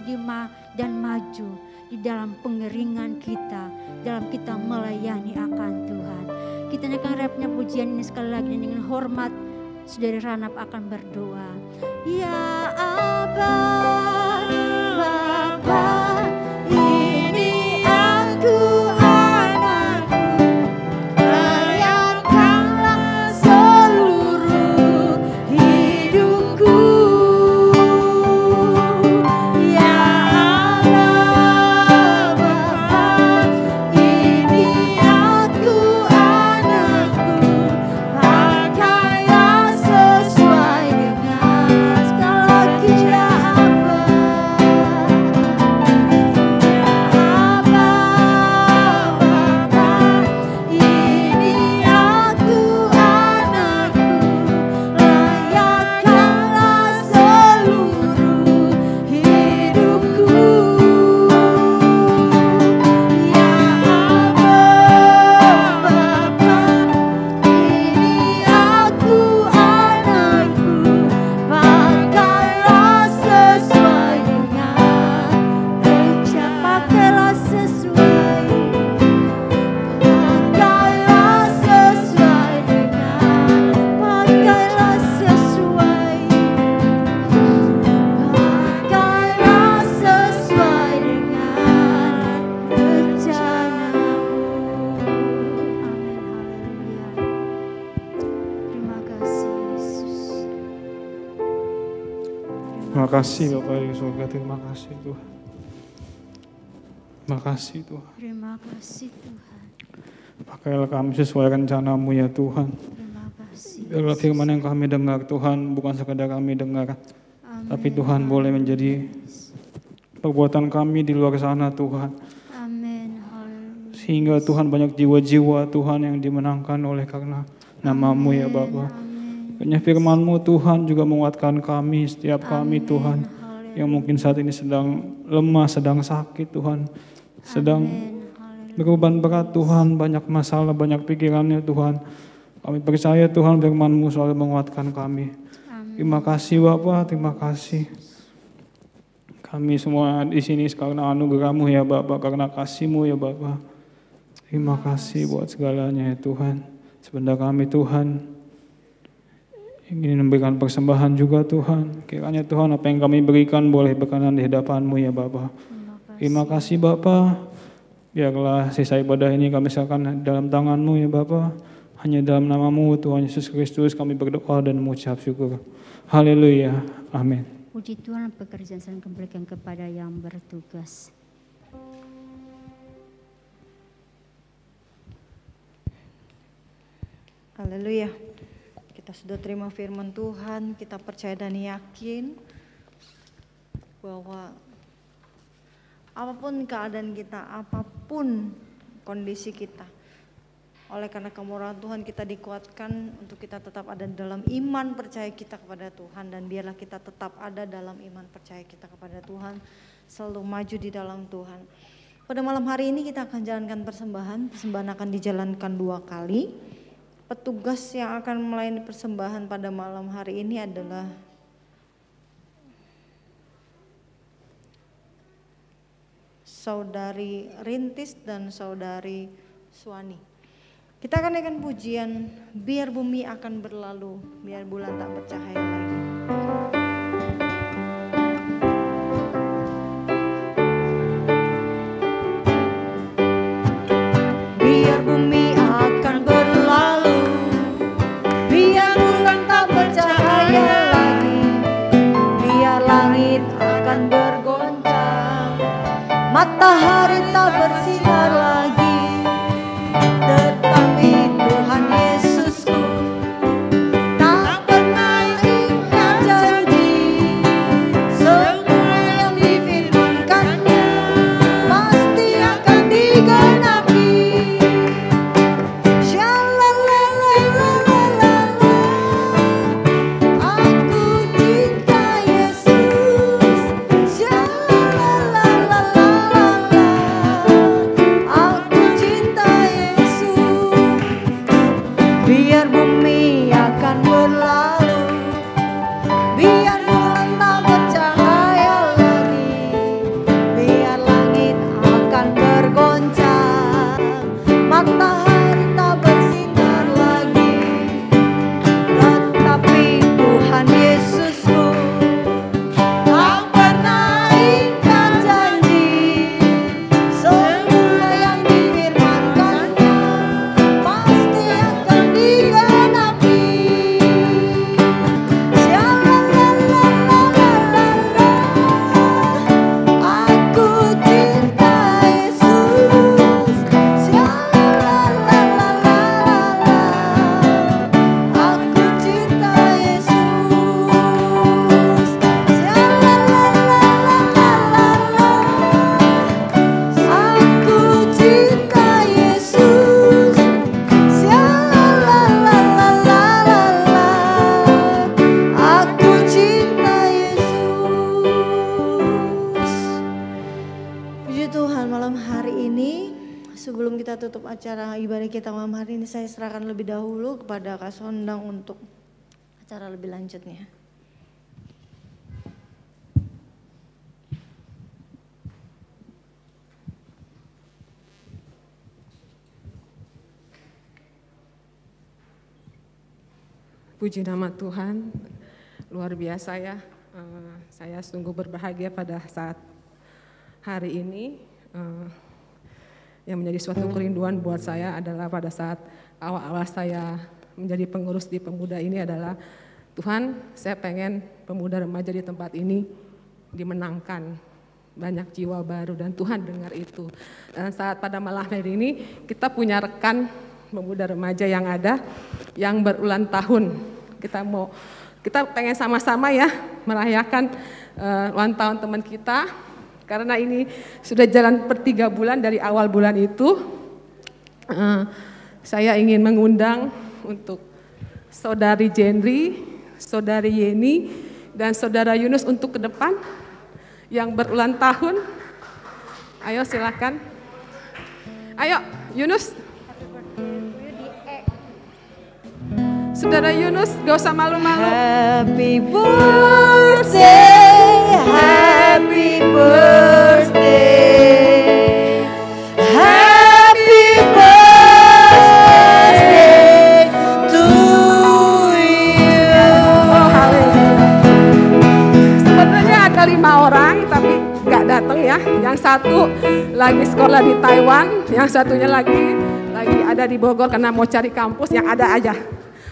di dalam pengeringan kita, dalam kita melayani akan Tuhan. Kita naikkan rapnya pujian ini sekali lagi, dan dengan hormat Saudari Ranap akan berdoa. Ya Aba, Bapa, ini aku anakmu, layakkanlah seluruh hidupku. Ya Aba, Bapa, ini aku anakmu, pakailah sesuai dengan. Sekali lagi ya Aba, Terima kasih Bapak di surga, terima kasih Tuhan. Terima kasih Tuhan. Terima kasih Tuhan. Pakailah kami sesuai rencana-Mu ya Tuhan. Terima kasih. Biarlah firman yang kami dengar Tuhan bukan sekadar kami dengar, Amin. tapi Tuhan boleh menjadi perbuatan kami di luar sana Tuhan. Amin. Haleluya. Sehingga Tuhan banyak jiwa-jiwa Tuhan yang dimenangkan oleh karena nama-Mu ya Bapa. Hanya firman-Mu Tuhan juga menguatkan kami, setiap kami Tuhan yang mungkin saat ini sedang lemah, sedang sakit Tuhan, sedang berbeban berat Tuhan, banyak masalah, banyak pikirannya Tuhan. Kami percaya Tuhan firman-Mu selalu menguatkan kami. Terima kasih Bapa, terima kasih. Kami semua di sini karena anugerah-Mu ya Bapa, karena kasih-Mu ya Bapa. Terima kasih buat segalanya ya Tuhan. Sebentar kami Tuhan ingin memberikan persembahan juga Tuhan. Kiranya Tuhan apa yang kami berikan boleh berkenan di hadapan-Mu ya Bapa. Terima kasih Bapa. Biarlah sisa ibadah ini kami serahkan dalam tangan-Mu ya Bapa. Hanya dalam nama-Mu Tuhan Yesus Kristus kami berdoa dan mengucap syukur. Haleluya. Amin. Puji Tuhan, pekerjaan saya kembalikan kepada yang bertugas. Haleluya. Kita sudah terima firman Tuhan, kita percaya dan yakin bahwa apapun keadaan kita, apapun kondisi kita, oleh karena kemurahan Tuhan kita dikuatkan untuk kita tetap ada dalam iman percaya kita kepada Tuhan, dan biarlah kita tetap ada dalam iman percaya kita kepada Tuhan, selalu maju di dalam Tuhan. Pada malam hari ini kita akan jalankan persembahan akan dijalankan 2 kali. Petugas yang akan melayani persembahan pada malam hari ini adalah Saudari Rintis dan Saudari Suani. Kita akan naikkan pujian, biar bumi akan berlalu, biar bulan tak bercahaya lagi. Biar bumi akan berlalu, biar bulan tak bercahaya lagi, biar langit akan bergoncang, matahari tak bersinar lagi. Tetapi Tuhan Yesusku tak pernah ingkar janji, semua yang difirmankannya pasti akan digenapi. Shalalalalala, aku cinta Yesus. Shalalalalala, aku cinta Yesus. Biar bumi akan berlalu, biar bulan tak bercahaya lagi, biar langit akan bergoncang, matahari tak bersinar lagi. Tetapi Tuhan Yesusku tak pernah ingkar janji, semua yang difirmankannya pasti akan digenapi. Shalalalalala, aku cinta Yesus. Shalalalalala, aku cinta Yesus. Aku cinta Yesus. Aku cinta Yesus. Puji Tuhan, malam hari ini sebelum kita tutup acara ibadah kita malam hari ini, saya serahkan lebih dahulu kepada Kak Sondang untuk acara lebih lanjutnya. Puji nama Tuhan, luar biasa ya. Saya sungguh berbahagia pada saat hari ini. Yang menjadi suatu kerinduan buat saya adalah pada saat awal-awal saya menjadi pengurus di pemuda ini adalah, Tuhan, saya pengen pemuda remaja di tempat ini dimenangkan, banyak jiwa baru, dan Tuhan dengar itu. Dan saat pada malam hari ini kita punya rekan pemuda remaja yang ada yang berulang tahun. Kita pengen sama-sama ya merayakan ulang tahun teman kita, karena ini sudah jalan per 3 bulan dari awal bulan itu. Saya ingin mengundang untuk Saudari Jendri, Saudari Yeni, dan Saudara Yunus untuk ke depan yang berulang tahun. Ayo silakan. Ayo Yunus. Saudara Yunus, gak usah malu-malu. Happy birthday, happy birthday, happy birthday to you. Oh, haleluya. Sebenarnya ada 5 orang tapi gak datang ya. Yang satu lagi sekolah di Taiwan, yang satunya lagi ada di Bogor karena mau cari kampus, yang ada aja.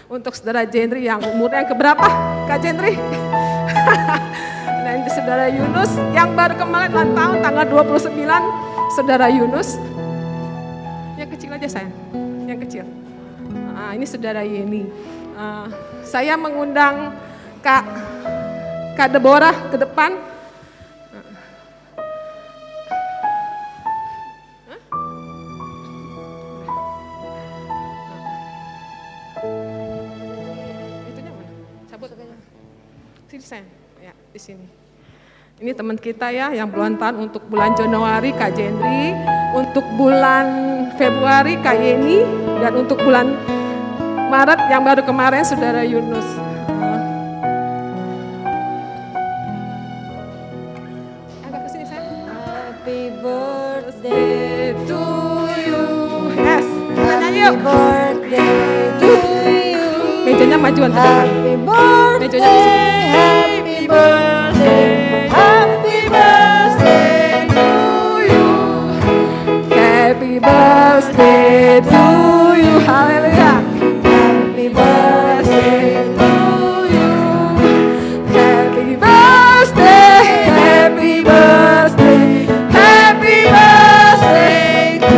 Untuk Saudara Jendri yang umurnya keberapa, Kak Jendri? Dan Saudara Yunus yang baru kemarin ulang tahun tanggal 29, Saudara Yunus. Yang kecil aja sayang, yang kecil. Ini saudara Yeni. Saya mengundang Kak Deborah ke depan. Itunya mana? Cabut. Sini sayang. Ya, di sini. Ini teman kita ya yang bulan tahun untuk bulan Januari Kak Jendri, untuk bulan Februari Kak Yeni, dan untuk bulan Maret yang baru kemarin saudara Yunus. Agak kesini saya. Happy birthday To you. Yes, kita nyanyi yuk. birthday to you. Mejanya majuan ke depan. Happy birthday, Mejanya di sini. happy birthday, happy birthday to you. Happy birthday to you. Haleluya. Happy birthday to you. Happy birthday, happy birthday, happy birthday to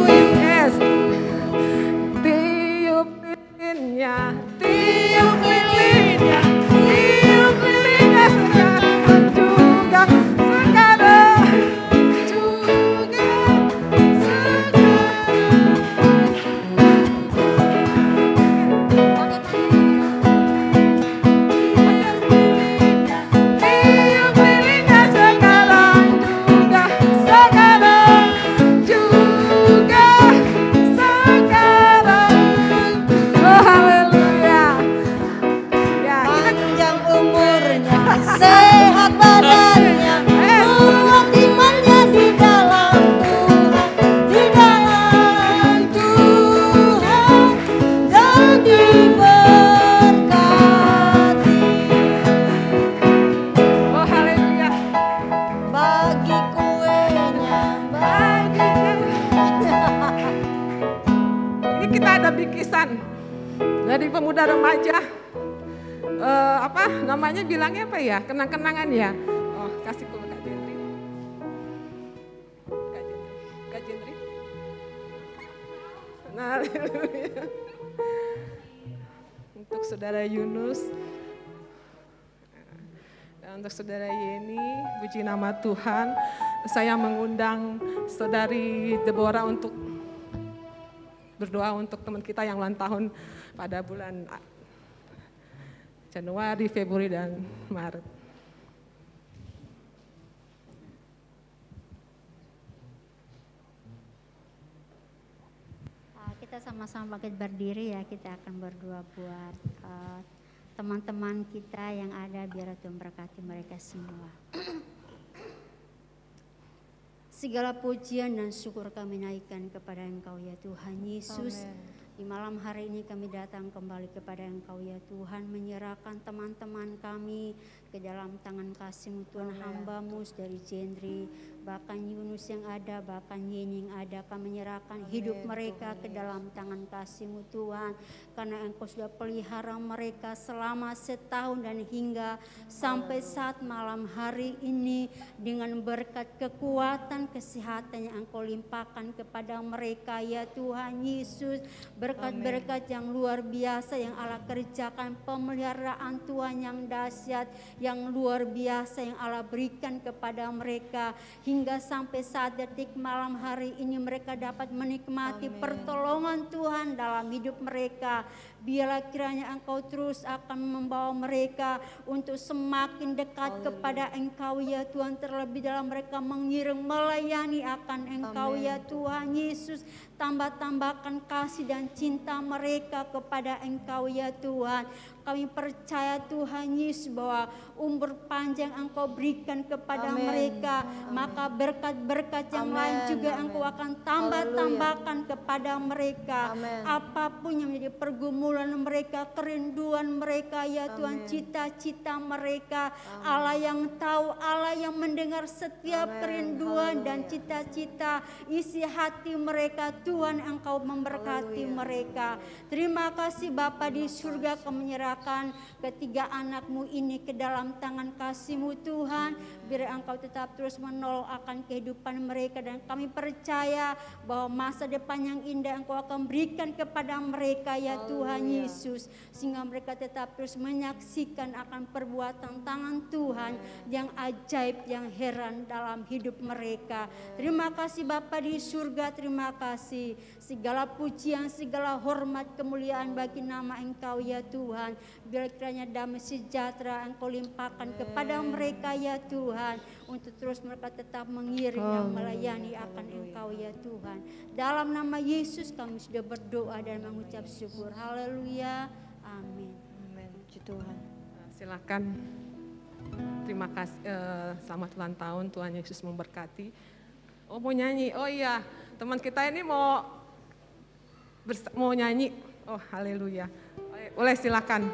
you. Yes. Tiup lilinnya, tiup lilinnya, tiup lilinnya sekarang juga, sekarang juga, tiup lilinnya sekarang juga, sekarang juga, sekarang. Oh haleluya. Ya, kita Panjang umurnya, sehat badannya, kuat imannya di dalam Tuhan, di dalam Tuhan, dan diberkati. oh haleluya. Bagi kuenya, bagi Ini kita ada bingkisan dari pemuda remaja. Apa namanya bilangnya apa ya? Kenang-kenangan ya. Oh, kasih ke Kak Jendri. Kak Jendri. Nah, haleluya. Untuk saudara Yunus. Dan untuk saudara Yeni, puji nama Tuhan. Saya mengundang saudari Deborah untuk berdoa untuk teman kita yang ulang tahun pada bulan Januari, Februari, dan Maret. Kita sama-sama bangkit berdiri ya, kita akan berdoa buat teman-teman kita yang ada, biar Tuhan berkati mereka semua. Segala pujian dan syukur kami naikkan kepada Engkau ya Tuhan Yesus. Di malam hari ini kami datang kembali kepada Engkau ya Tuhan, menyerahkan teman-teman kami ke dalam tangan kasih-Mu Tuhan. Hamba-Mu dari Jendri, bahkan Yunus yang ada, bahkan Yeni yang ada, kami menyerahkan hidup mereka ke dalam tangan kasih-Mu Tuhan. Karena Engkau sudah pelihara mereka selama setahun dan hingga sampai saat malam hari ini, dengan berkat kekuatan kesehatan yang Engkau limpahkan kepada mereka ya Tuhan Yesus. Berkat-berkat yang luar biasa yang Allah kerjakan, pemeliharaan Tuhan yang dahsyat, yang luar biasa yang Allah berikan kepada mereka. Hingga sampai saat detik malam hari ini mereka dapat menikmati pertolongan Tuhan dalam hidup mereka. Biarlah kiranya Engkau terus akan membawa mereka untuk semakin dekat kepada Engkau ya Tuhan. Terlebih dalam mereka mengiring melayani akan Engkau ya Tuhan Yesus. Tambah-tambahkan kasih dan cinta mereka kepada Engkau ya Tuhan. Kami percaya Tuhan Yesus bahwa umur panjang Engkau berikan kepada mereka. Maka berkat-berkat yang lain juga Engkau akan tambah-tambahkan kepada mereka. Apapun yang menjadi pergumulan mereka, kerinduan mereka ya Tuhan, cita-cita mereka, Allah yang tahu, Allah yang mendengar setiap kerinduan dan cita-cita isi hati mereka. Tuhan Engkau memberkati mereka. Terima kasih Bapa di surga, kami menyerahkan serahkan ketiga anakmu ini ke dalam tangan kasih-Mu Tuhan. Biar Engkau tetap terus menolong akan kehidupan mereka, dan kami percaya bahwa masa depan yang indah Engkau akan berikan kepada mereka ya Tuhan Yesus. Sehingga mereka tetap terus menyaksikan akan perbuatan tangan Tuhan yang ajaib, yang heran dalam hidup mereka. Terima kasih Bapa di surga, terima kasih. Segala pujian, segala hormat, kemuliaan bagi nama Engkau ya Tuhan. Biar kiranya damai sejahtera Engkau limpahkan kepada mereka ya Tuhan, untuk terus mereka tetap mengiring dan melayani akan Engkau ya Tuhan. Dalam nama Yesus kami sudah berdoa dan mengucap syukur. Haleluya. Amin. Amin. Puji Tuhan. Silakan. Terima kasih. Selamat ulang tahun, Tuhan Yesus memberkati. Oh mau nyanyi? Oh iya, teman kita ini mau nyanyi. Oh haleluya. Boleh silakan.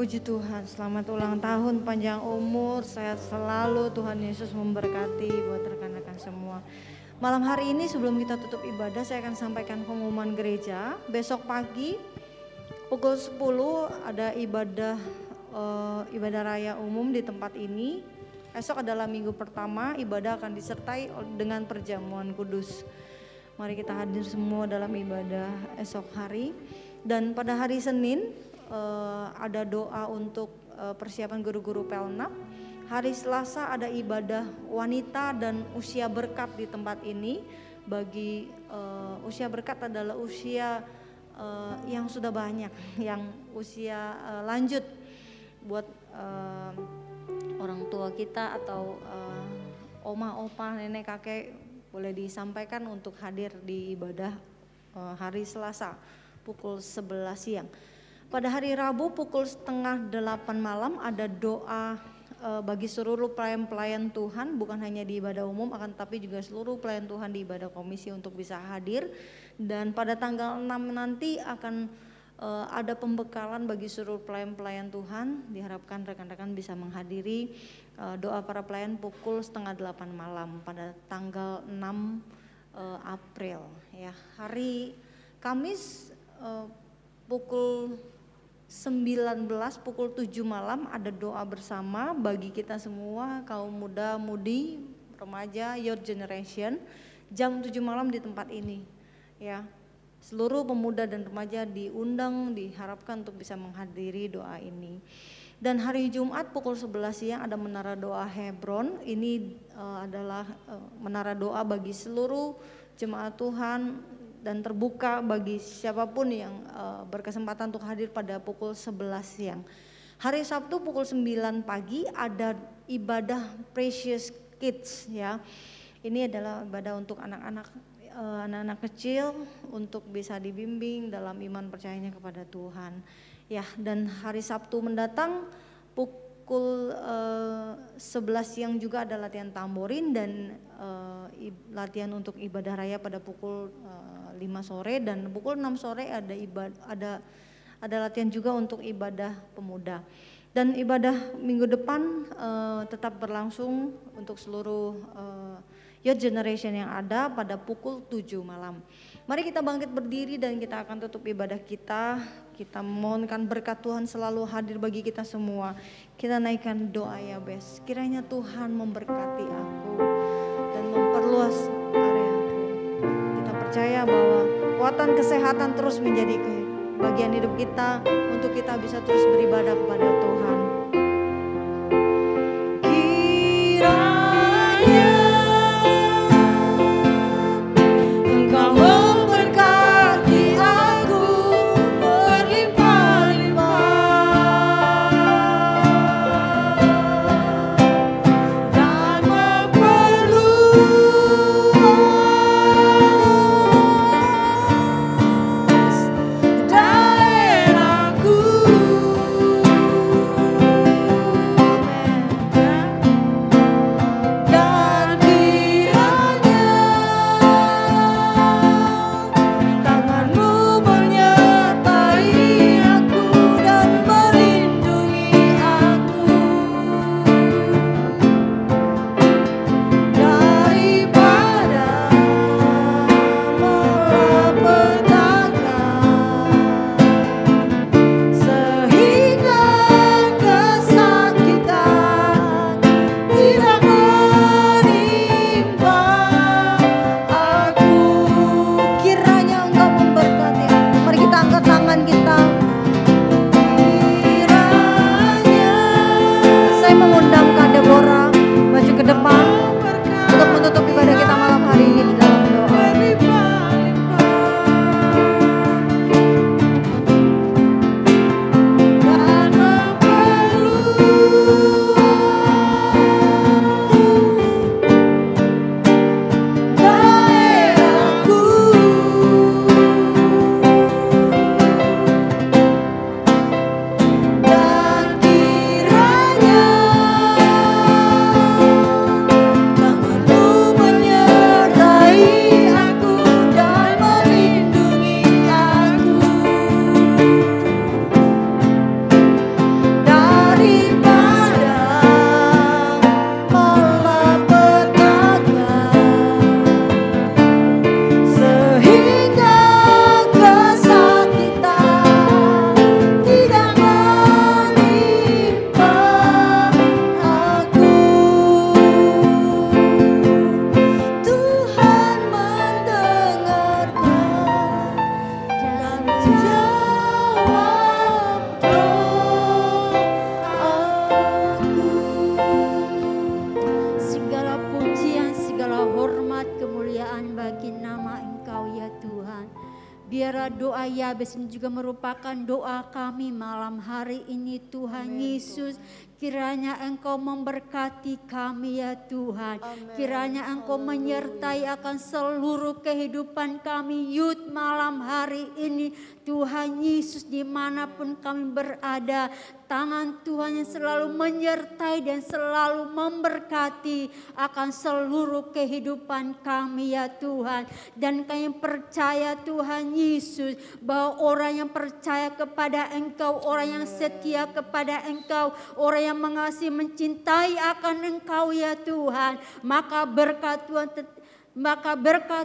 Puji Tuhan, selamat ulang tahun, panjang umur, sehat selalu, Tuhan Yesus memberkati buat rekan-rekan semua. Malam hari ini sebelum kita tutup ibadah, saya akan sampaikan pengumuman gereja. Besok pagi pukul 10 ada ibadah raya umum di tempat ini. Esok adalah minggu pertama, ibadah akan disertai dengan perjamuan kudus. Mari kita hadir semua dalam ibadah esok hari. Dan pada hari Senin ada doa untuk persiapan guru-guru Pelnap. Hari Selasa ada ibadah wanita dan usia berkat di tempat ini. Bagi usia berkat adalah usia yang sudah banyak, yang usia lanjut, buat orang tua kita atau oma, opa, nenek, kakek boleh disampaikan untuk hadir di ibadah hari Selasa. pukul 11 siang. Pada hari Rabu pukul setengah 8 malam ada doa bagi seluruh pelayan-pelayan Tuhan, bukan hanya di ibadah umum akan tapi juga seluruh pelayan Tuhan di ibadah komisi untuk bisa hadir. Dan pada tanggal 6 nanti akan ada pembekalan bagi seluruh pelayan-pelayan Tuhan. Diharapkan rekan-rekan bisa menghadiri doa para pelayan pukul setengah 8 malam pada tanggal 6 April ya. Hari Kamis pukul 19 pukul 7 malam ada doa bersama bagi kita semua kaum muda, mudi, remaja, youth generation, jam 7 malam di tempat ini ya. Seluruh pemuda dan remaja diundang, diharapkan untuk bisa menghadiri doa ini. Dan hari Jumat pukul 11 siang ada menara doa Hebron. Ini adalah menara doa bagi seluruh jemaat Tuhan dan terbuka bagi siapapun yang berkesempatan untuk hadir pada pukul 11 siang. Hari Sabtu pukul 9 pagi ada ibadah Precious Kids ya. Ini adalah ibadah untuk anak-anak kecil untuk bisa dibimbing dalam iman percayanya kepada Tuhan. Ya, dan hari Sabtu mendatang pukul 11 siang juga ada latihan tamborin dan latihan untuk ibadah raya pada pukul 5 sore dan pukul 6 sore ada latihan juga untuk ibadah pemuda. Dan ibadah minggu depan tetap berlangsung untuk seluruh youth generation yang ada pada pukul 7 malam. Mari kita bangkit berdiri dan kita akan tutup ibadah kita. Kita memohonkan berkat Tuhan selalu hadir bagi kita semua. Kita naikkan doa Yabes. Kiranya Tuhan memberkati aku dan memperluas areaku. Kita percaya bahwa kekuatan kesehatan terus menjadi bagian hidup kita untuk kita bisa terus beribadah kepada Tuhan. Yabes ini juga merupakan doa kami malam hari ini Tuhan Yesus. Kiranya Engkau memberkati kami ya Tuhan. Kiranya Engkau menyertai akan seluruh kehidupan kami Youth malam hari ini. Tuhan Yesus, dimanapun kami berada, tangan Tuhan yang selalu menyertai dan selalu memberkati akan seluruh kehidupan kami ya Tuhan. Dan kami percaya Tuhan Yesus bahwa orang yang percaya kepada Engkau, orang yang setia kepada Engkau, orang yang mengasihi mencintai akan Engkau ya Tuhan, maka berkat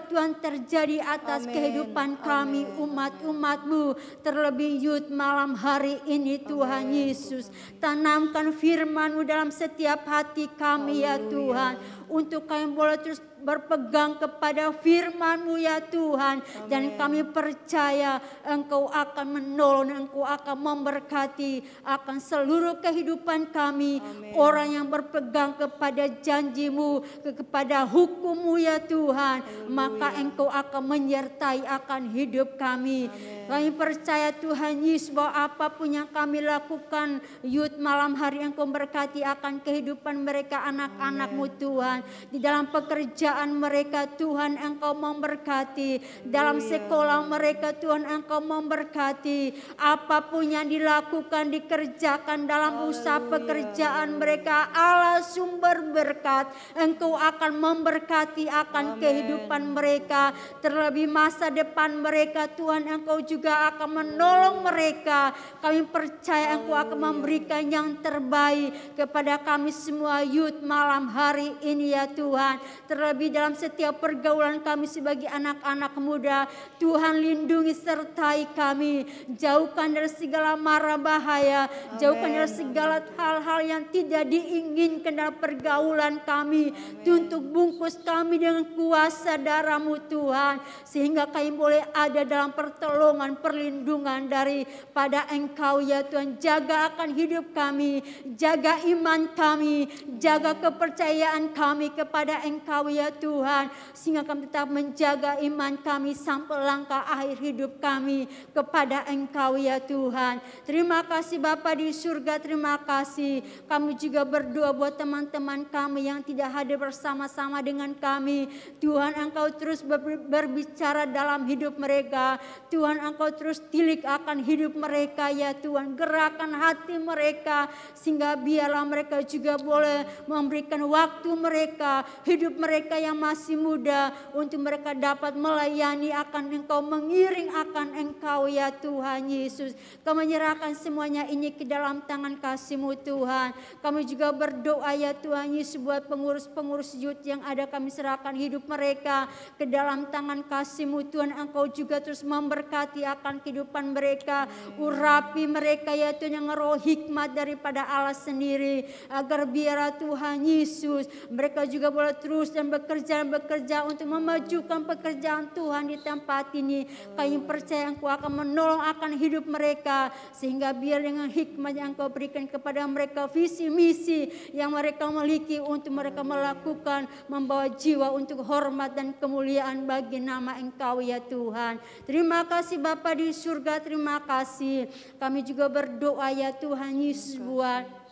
Tuhan terjadi atas kehidupan kami umat-umat-Mu, terlebih Youth malam hari ini Tuhan Yesus. Tanamkan firman-Mu dalam setiap hati kami ya Tuhan, untuk kami boleh terus berpegang kepada firman-Mu ya Tuhan. Dan kami percaya Engkau akan menolong, Engkau akan memberkati akan seluruh kehidupan kami. Orang yang berpegang kepada janji-Mu, kepada hukum-Mu ya Tuhan, maka Engkau akan menyertai akan hidup kami. Kami percaya Tuhan Yesus bahwa apapun yang kami lakukan Youth malam hari, Engkau berkati akan kehidupan mereka, anak-anak-Mu Tuhan. Di dalam pekerjaan mereka Tuhan, Engkau memberkati. Dalam sekolah mereka Tuhan, Engkau memberkati. Apapun yang dilakukan, dikerjakan dalam usaha pekerjaan mereka, Allah sumber berkat, Engkau akan memberkati akan kehidupan mereka. Terlebih masa depan mereka Tuhan, Engkau juga akan menolong mereka. Kami percaya Engkau akan memberikan yang terbaik kepada kami semua Youth malam hari ini ya Tuhan. Terlebih dalam setiap pergaulan kami sebagai anak-anak muda, Tuhan lindungi sertai kami. Jauhkan dari segala mara bahaya, jauhkan dari segala hal-hal yang tidak diinginkan dalam pergaulan kami. Tuntut bungkus kami dengan kuasa darah-Mu Tuhan, sehingga kami boleh ada dalam pertolongan, perlindungan daripada Engkau ya Tuhan. Jaga akan hidup kami, jaga iman kami, jaga kepercayaan kami kepada Engkau ya Tuhan, sehingga kami tetap menjaga iman kami sampai langkah akhir hidup kami kepada Engkau ya Tuhan. Terima kasih Bapa di surga, terima kasih. Kami juga berdoa buat teman-teman kami yang tidak hadir bersama-sama dengan kami. Tuhan, Engkau terus berbicara dalam hidup mereka. Tuhan, Engkau terus tilik akan hidup mereka ya Tuhan. Gerakan hati mereka, sehingga biarlah mereka juga boleh memberikan waktu mereka, hidup mereka yang masih muda, untuk mereka dapat melayani akan Engkau, mengiring akan Engkau ya Tuhan Yesus. Kami menyerahkan semuanya ini ke dalam tangan kasih-Mu Tuhan. Kami juga berdoa ya Tuhan Yesus buat pengurus-pengurus Youth yang ada, kami serahkan hidup mereka ke dalam tangan kasih-Mu Tuhan. Engkau juga terus memberkati akan kehidupan mereka. Urapi mereka ya Tuhan, yang roh hikmat daripada Allah sendiri, agar biarlah Tuhan Yesus mereka juga boleh terus dan bekerja untuk memajukan pekerjaan Tuhan di tempat ini. Kami percaya Engkau akan menolong akan hidup mereka, sehingga biar dengan hikmat yang Engkau berikan kepada mereka, visi misi yang mereka miliki untuk mereka melakukan, membawa jiwa untuk hormat dan kemuliaan bagi nama Engkau ya Tuhan. Terima kasih Bapa di surga, terima kasih. Kami juga berdoa ya Tuhan Yesus buat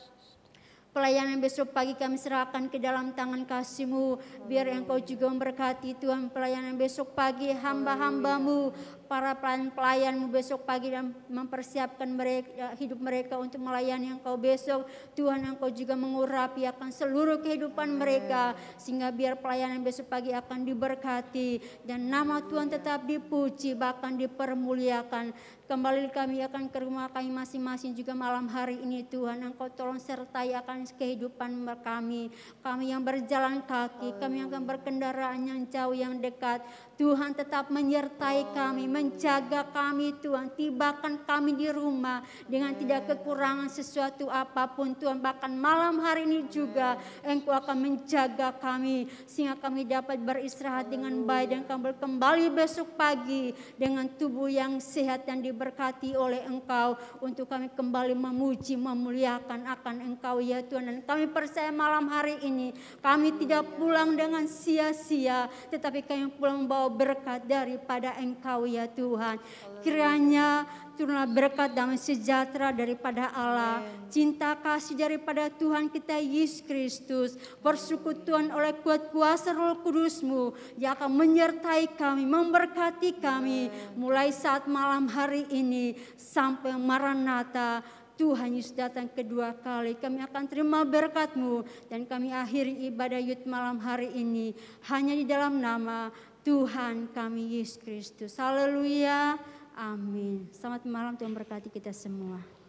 pelayanan besok pagi, kami serahkan ke dalam tangan kasih-Mu. Biar Engkau juga memberkati Tuhan pelayanan besok pagi, hamba-hamba-Mu, para pelayan-pelayan-Mu besok pagi, dan mempersiapkan mereka, hidup mereka untuk melayani Engkau besok. Tuhan, Engkau juga mengurapi akan seluruh kehidupan mereka, sehingga biar pelayanan besok pagi akan diberkati dan nama Tuhan tetap dipuji, bahkan dipermuliakan. Kembali kami akan ke rumah kami masing-masing juga malam hari ini Tuhan. Engkau tolong sertai akan kehidupan kami. Kami yang berjalan kaki, kami yang akan berkendaraan yang jauh, yang dekat. Tuhan tetap menyertai kami, menjaga kami Tuhan. Tibakan kami di rumah dengan tidak kekurangan sesuatu apapun Tuhan. Bahkan malam hari ini juga Engkau akan menjaga kami, sehingga kami dapat beristirahat dengan baik dan kembali besok pagi dengan tubuh yang sehat dan diberkati diberkati oleh Engkau untuk kami kembali memuji, memuliakan akan Engkau ya Tuhan. Dan kami percaya malam hari ini kami tidak pulang dengan sia-sia, tetapi kami pulang membawa berkat daripada Engkau ya Tuhan. Kiranya turunlah berkat damai sejahtera daripada Allah, cinta kasih daripada Tuhan kita Yesus Kristus, persekutuan oleh kuat kuasa Roh Kudus-Mu yang akan menyertai kami, memberkati kami mulai saat malam hari ini sampai Maranatha. Tuhan Yesus datang kedua kali, kami akan terima berkat-Mu dan kami akhiri ibadah Yud malam hari ini hanya di dalam nama Tuhan kami Yesus Kristus. Haleluya. Amin. Selamat malam, Tuhan berkati kita semua.